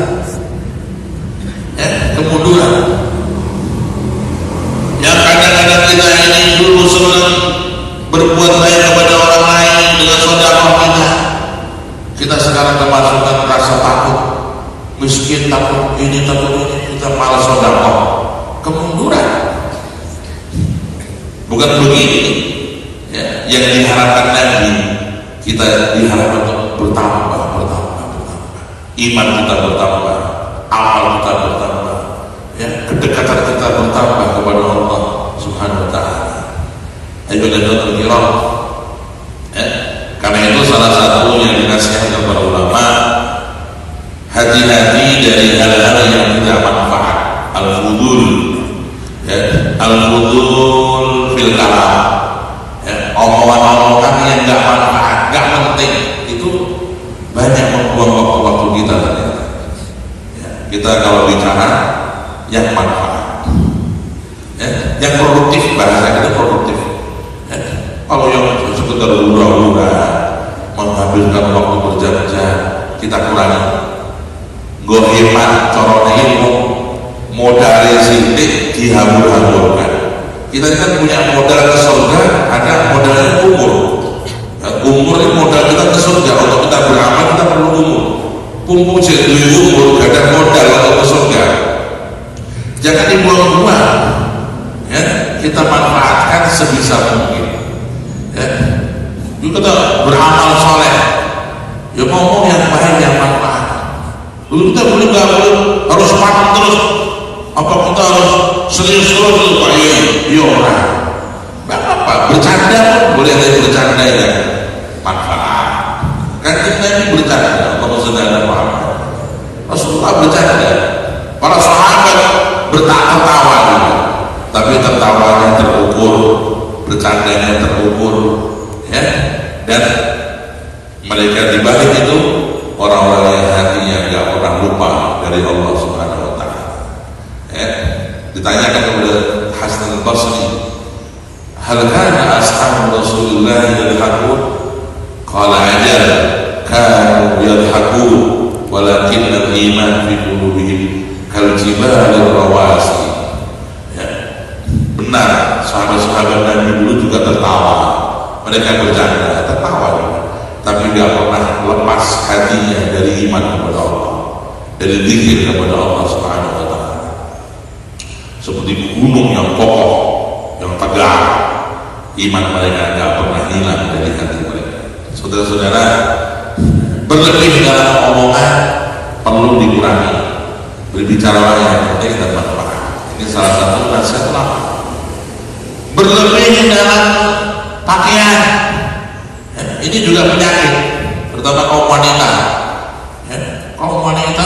Kemunduran. Yang kadang-kadang kita ini dulu senang berbuat baik kepada orang lain dengan sedekah kita sekarang kemasukan rasa takut, miskin takut ini kita malas sedekah. Kemunduran. Bukan begini ya, yang diharapkan Nabi, kita diharapkan untuk bertambah, iman kita bertambah, amal kita bertambah, ya, kedekatan kita bertambah kepada Allah Subhanahu wa ta'ala. Ayyuhal kiram, ya, karena itu salah satu yang dinasihatkan para ulama, hati-hati dari hal-hal yang tidak manfaat, al-fudul, ya, al-fudul fil kalam, ya, omongan-omongan yang nggak manfaat, nggak penting, itu banyak membuang waktu kita ternyata. Ya, kita kalau bicara yang manfaat, ya, yang produktif, bahasa kita produktif. Ya, kalau yang sekedar hura-hura menghabiskan waktu berjam-jam, kita kurangi. nggo hemat corone ilmu modalnya sithik dihambur-hamburkan. Kita kan punya modal ke surga, ada modalnya umur. Umur ini modal kita ke surga. Untuk kita beramal kita perlu umur. Pumpu jadi umur, gak ada modal untuk ke surga. Jangan dibuang-buang. Ya, kita manfaatkan sebisa mungkin. Ya, kita beramal soleh. Ya ngomong yang baik, yang manfaat. Dulu kita boleh nggak boleh harus pantang terus. Apa kita harus serius terus Pak Yai? Iya orang. Nggak apa-apa. Bercanda pun boleh, ada bercanda ya. Manfaat. Kan kita ini bercanda. Kalau sedang Muhammad, Rasulullah bercanda. Para sahabat bertawa-tawa juga. Tapi tertawanya terukur, bercandanya terukur, ya. Dan mereka di balik itu orang-orang yang hatinya nggak pernah lupa dari Allah Subhanahu Wa Taala. Ya. Ditanyakan kepada Hasan al-Basri, hal kana ashabu Rasulullah yadhakun? Qala ajal kanu yadhakun walakin al-iman fi qulubihim kal jibal rawasi. Benar, sahabat-sahabat Nabi dulu juga tertawa, mereka bercanda, tertawa juga, tapi tidak pernah lepas hatinya dari iman kepada Allah, dari zikir kepada Allah Subhanahu Wa Taala. Seperti gunung yang kokoh, yang tegar, iman mereka tidak pernah hilang dari hati mereka. Saudara-saudara, berlebih dalam omongan perlu dikurangi, berbicara yang penting dan manfaat. Ini salah satu nasihat ulama. Berlebih dalam pakaian, ini juga penyakit, terutama kaum wanita. Kaum wanita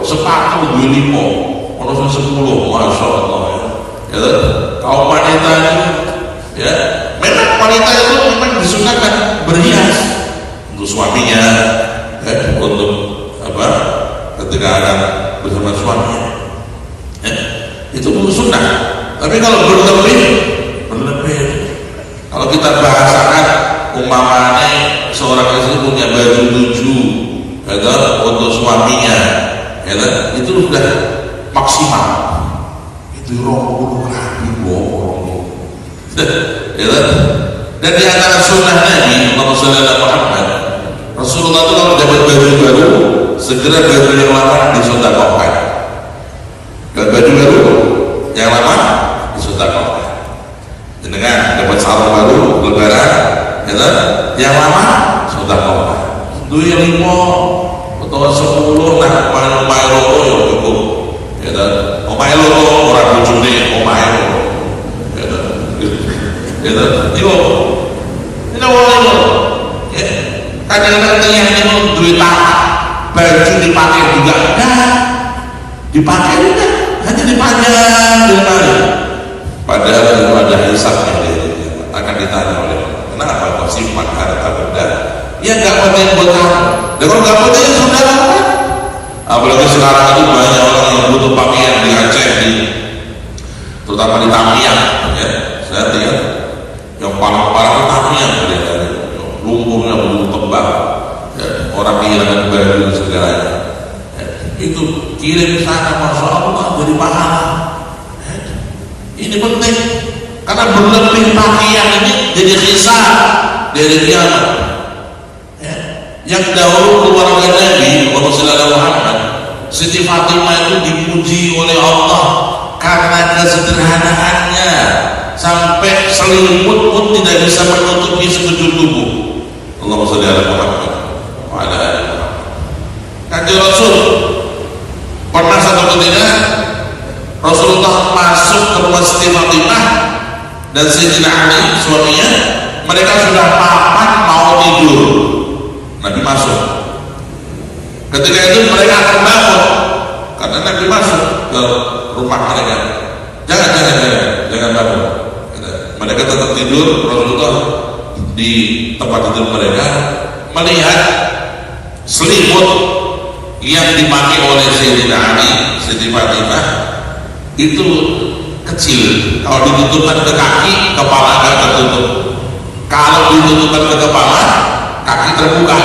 sepatu 25, kalau 10, masya Allah. Ya, kaum wanita ini, ya, memang wanita itu memang disunahkan berhias untuk suaminya, untuk apa? Ketika akan bersama suaminya, itu pun sunnah. Tapi kalau berlebih, kalau kita bahasakan umpamanya seorang istri punya baju 7, ya, untuk suaminya, ya, itu sudah maksimal. Itu 20 kali bohong. Ya, dan di antara sunnah Nabi Muhammad, Rasulullah itu kalau dapat baju baru, segera baju yang lama disedekahkan. Dan baju baru yang lama disedekahkan. Dengan dapat sarung baru lebaran, ya, yang lama sedekahkan. 25 atau 10, nah omae loro ya cukup. Ya, omae loro ora bojone omae loro. Ya, itu wong ya, kadang-kadang yang itu duit baju dipakai juga enggak, dipakai juga hanya dipajang di lemari, padahal itu ada hisabnya, akan ditanya oleh Allah, kenapa kau simpan harta benda? Ya nggak penting buat kamu, dan kalau nggak penting ya sudah kan. Apalagi sekarang itu banyak orang yang butuh pakaian di Aceh, terutama di Tamiang, ya, saya lihat yang parah-parah Tamiang, lumpurnya begitu tebal, ya, orang kehilangan baju dan segalanya. Itu kirim sana, masya Allah, jadi pahala. Ini penting karena berlebih pakaian ini jadi hisab dari kiamat. Yang dahulu keluarga Nabi Muhammad, Siti Fatimah itu dipuji oleh Allah karena kesederhanaannya, sampai selimut pun tidak bisa menutupi sekujur tubuh. Allahumma shalli ala Muhammad wa ala ali Muhammad. Kanjeng Rasul pernah satu ketika Rasulullah masuk ke rumah Siti Fatimah dan Sayyidina Ali suaminya, mereka sudah papan mau tidur. Nabi masuk. Ketika itu mereka akan bangun karena Nabi masuk ke rumah mereka. Jangan bangun. Mereka tetap tidur. Rasulullah di tempat tidur mereka melihat selimut yang dipakai oleh Sayyidina Ali, Siti Fatimah itu kecil. Kalau ditutupkan ke kaki, kepala akan tertutup. Kalau ditutupkan ke kepala, kaki terbuka.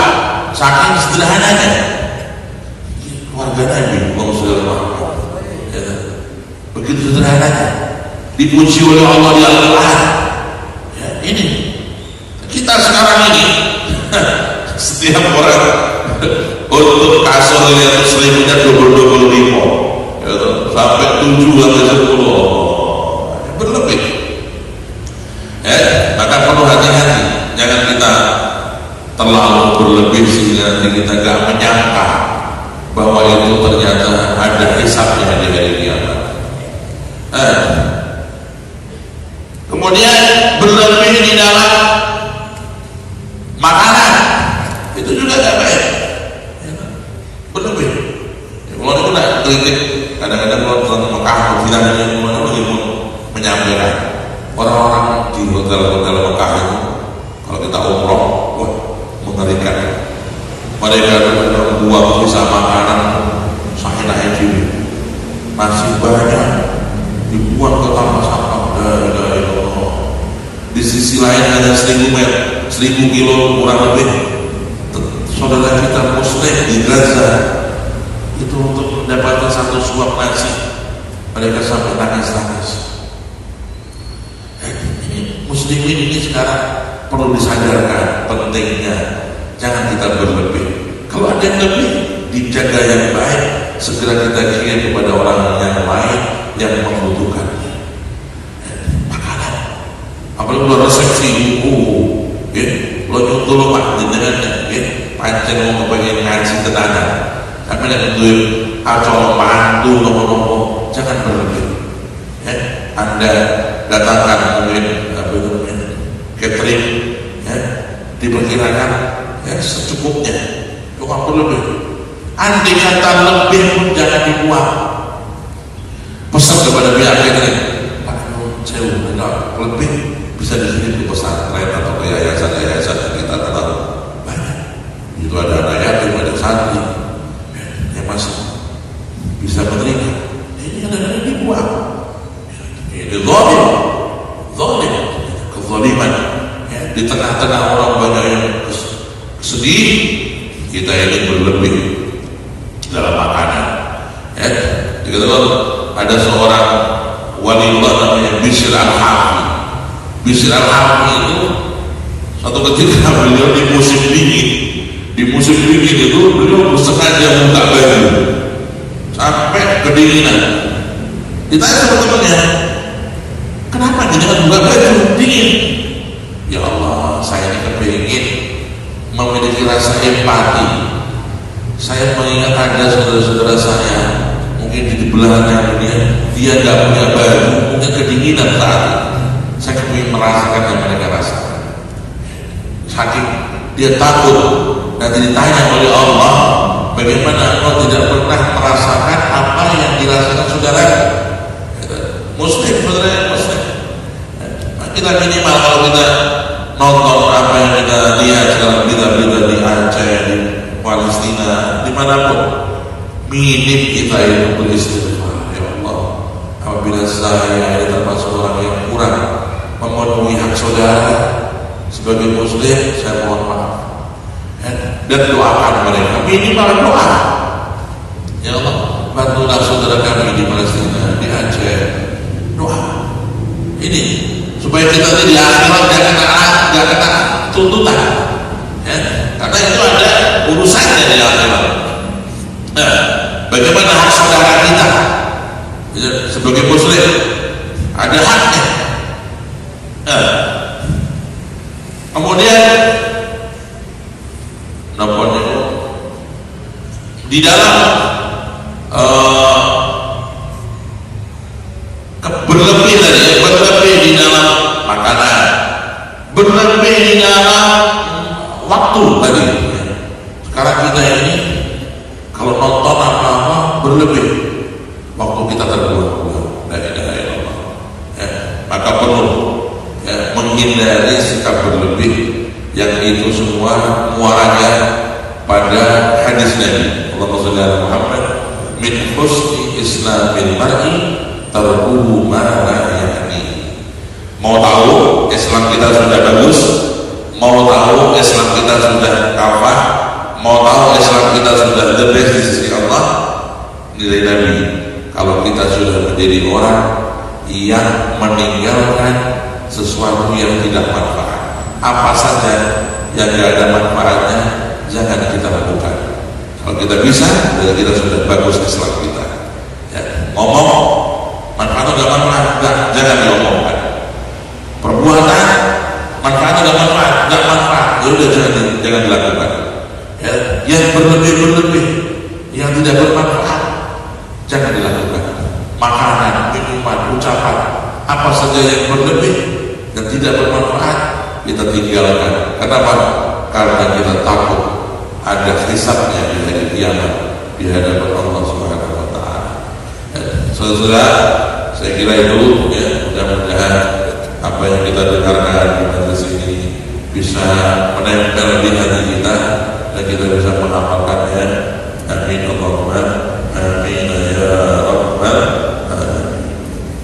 Saking sederhananya. keluarga Nabi Muhammad. Ya, begitu sederhananya, dipuji oleh Allah di Al-Quran. Ya, ini kita sekarang ini setiap orang untuk kasur ini atau selimutnya double lipo, ya, sampai 7 sampai 10 berlebih. Maka perlu hati-hati, jangan kita terlalu berlebih sehingga kita gak menyangka bahwa itu ternyata ada hisabnya di hari kiamat. Kemudian berlebih di dalam makanan itu juga gak baik, berlebih. Kalau itu tidak kritik, kadang-kadang kalau di Mekah bilangnya gimana begitu menyampaikan orang-orang di hotel-hotel Mekah itu kalau kita umroh, wah mengerikan. Mereka membuang sisa makanan sakit diri masih banyak dibuang ke tanah sampah. Di sisi lain ada 1000 kilo kurang lebih saudara kita Muslim di Gaza itu untuk mendapatkan satu suap nasi mereka sampai nangis-nangis. Muslimin ini sekarang perlu disadarkan pentingnya jangan kita berlebih. Kalau ada yang lebih dijaga yang baik, segera kita kirim kepada orang yang lain yang membutuhkan makanan. Apalagi lo resepsi lo nyutul lo pak dengan pancen mau kepengen ngaji tenaga tapi ada duit acara mantu nopo jangan berlebih. Anda datangkan mungkin catering, diperkirakan secukupnya, bukan berlebih. Andai kata lebih pun jangan dibuang. Pesan kepada pihak catering, Pak saya lebih bisa dikirim ke pesantren atau ke yayasan-yayasan yang kita tahu banyak. Itu ada anak yatim, ada santri yang masih bisa menerima. Ini kadang-kadang dibuang. Ini zalim, kezaliman. Di tengah-tengah orang banyak yang sedih, kita ini berlebih dalam makanan. Dikatakan ada seorang waliullah namanya Bishr al-Hafi. Bishr al-Hafi itu suatu ketika beliau di musim dingin itu beliau sengaja buka baju sampai kedinginan. Ditanya sama temannya, kenapa jangan buka baju dingin? Ya Allah, saya ini kepingin memiliki rasa empati. Saya mengingat ada saudara-saudara saya mungkin di belahan dunia dia tidak punya baju, mungkin kedinginan saat ini. Saya kepingin merasakan yang mereka rasakan. Saking dia takut nanti ditanya oleh Allah, bagaimana engkau tidak pernah merasakan apa yang dirasakan saudara Muslim, saudara Muslim. Kita minimal kalau kita nonton apa yang kita lihat sekarang berita-berita di Aceh, di Palestina, dimanapun, minim kita itu beristighfar. Ya Allah, apabila saya ini termasuk orang yang kurang memenuhi hak saudara sebagai Muslim, saya mohon maaf. Dan doakan mereka, minimal doa. Ya Allah, bantulah saudara kami di Palestina, di Aceh, doa. Ini supaya kita di akhirat gak kena tuntutan, karena itu ada urusannya di akhirat. Bagaimana hak saudara kita sebagai Muslim ada haknya. Kemudian di dalam berlebih tadi, berlebih di dalam makanan, berlebih di dalam waktu tadi. Sekarang kita ini kalau nonton apa-apa berlebih, waktu kita terbuang-buang. La ilaha illallah. Maka perlu menghindari sikap berlebih yang itu semua muaranya pada hadis Nabi Allahumma shalli ala Muhammad, min husni islamil mar'i tarkuhu ma la ya'ni. Mau tahu Islam kita sudah bagus, mau tahu Islam kita sudah kafah, mau tahu Islam kita sudah the best di sisi Allah, nilai Nabi. Kalau kita sudah menjadi orang yang meninggalkan sesuatu yang tidak manfaat, apa saja yang tidak ada manfaatnya jangan kita lakukan. Kalau kita bisa, kita sudah bagus Islam kita. Ya, ngomong manfaat atau gak manfaat, jangan diomongkan. Perbuatan manfaat atau gak manfaat, gak manfaat, ya udah jangan dilakukan. Ya, yang berlebih, yang tidak bermanfaat, jangan dilakukan. Makanan, minuman, ucapan, apa saja yang berlebih dan tidak bermanfaat, kita tinggalkan. Kenapa? Karena kita takut ada hisabnya di hari kiamat di hadapan Allah Subhanahu wa taala. Saudara, saya kira itu ya, mudah-mudahan apa yang kita dengarkan di majelis ini bisa menempel di hati kita dan kita bisa mengamalkannya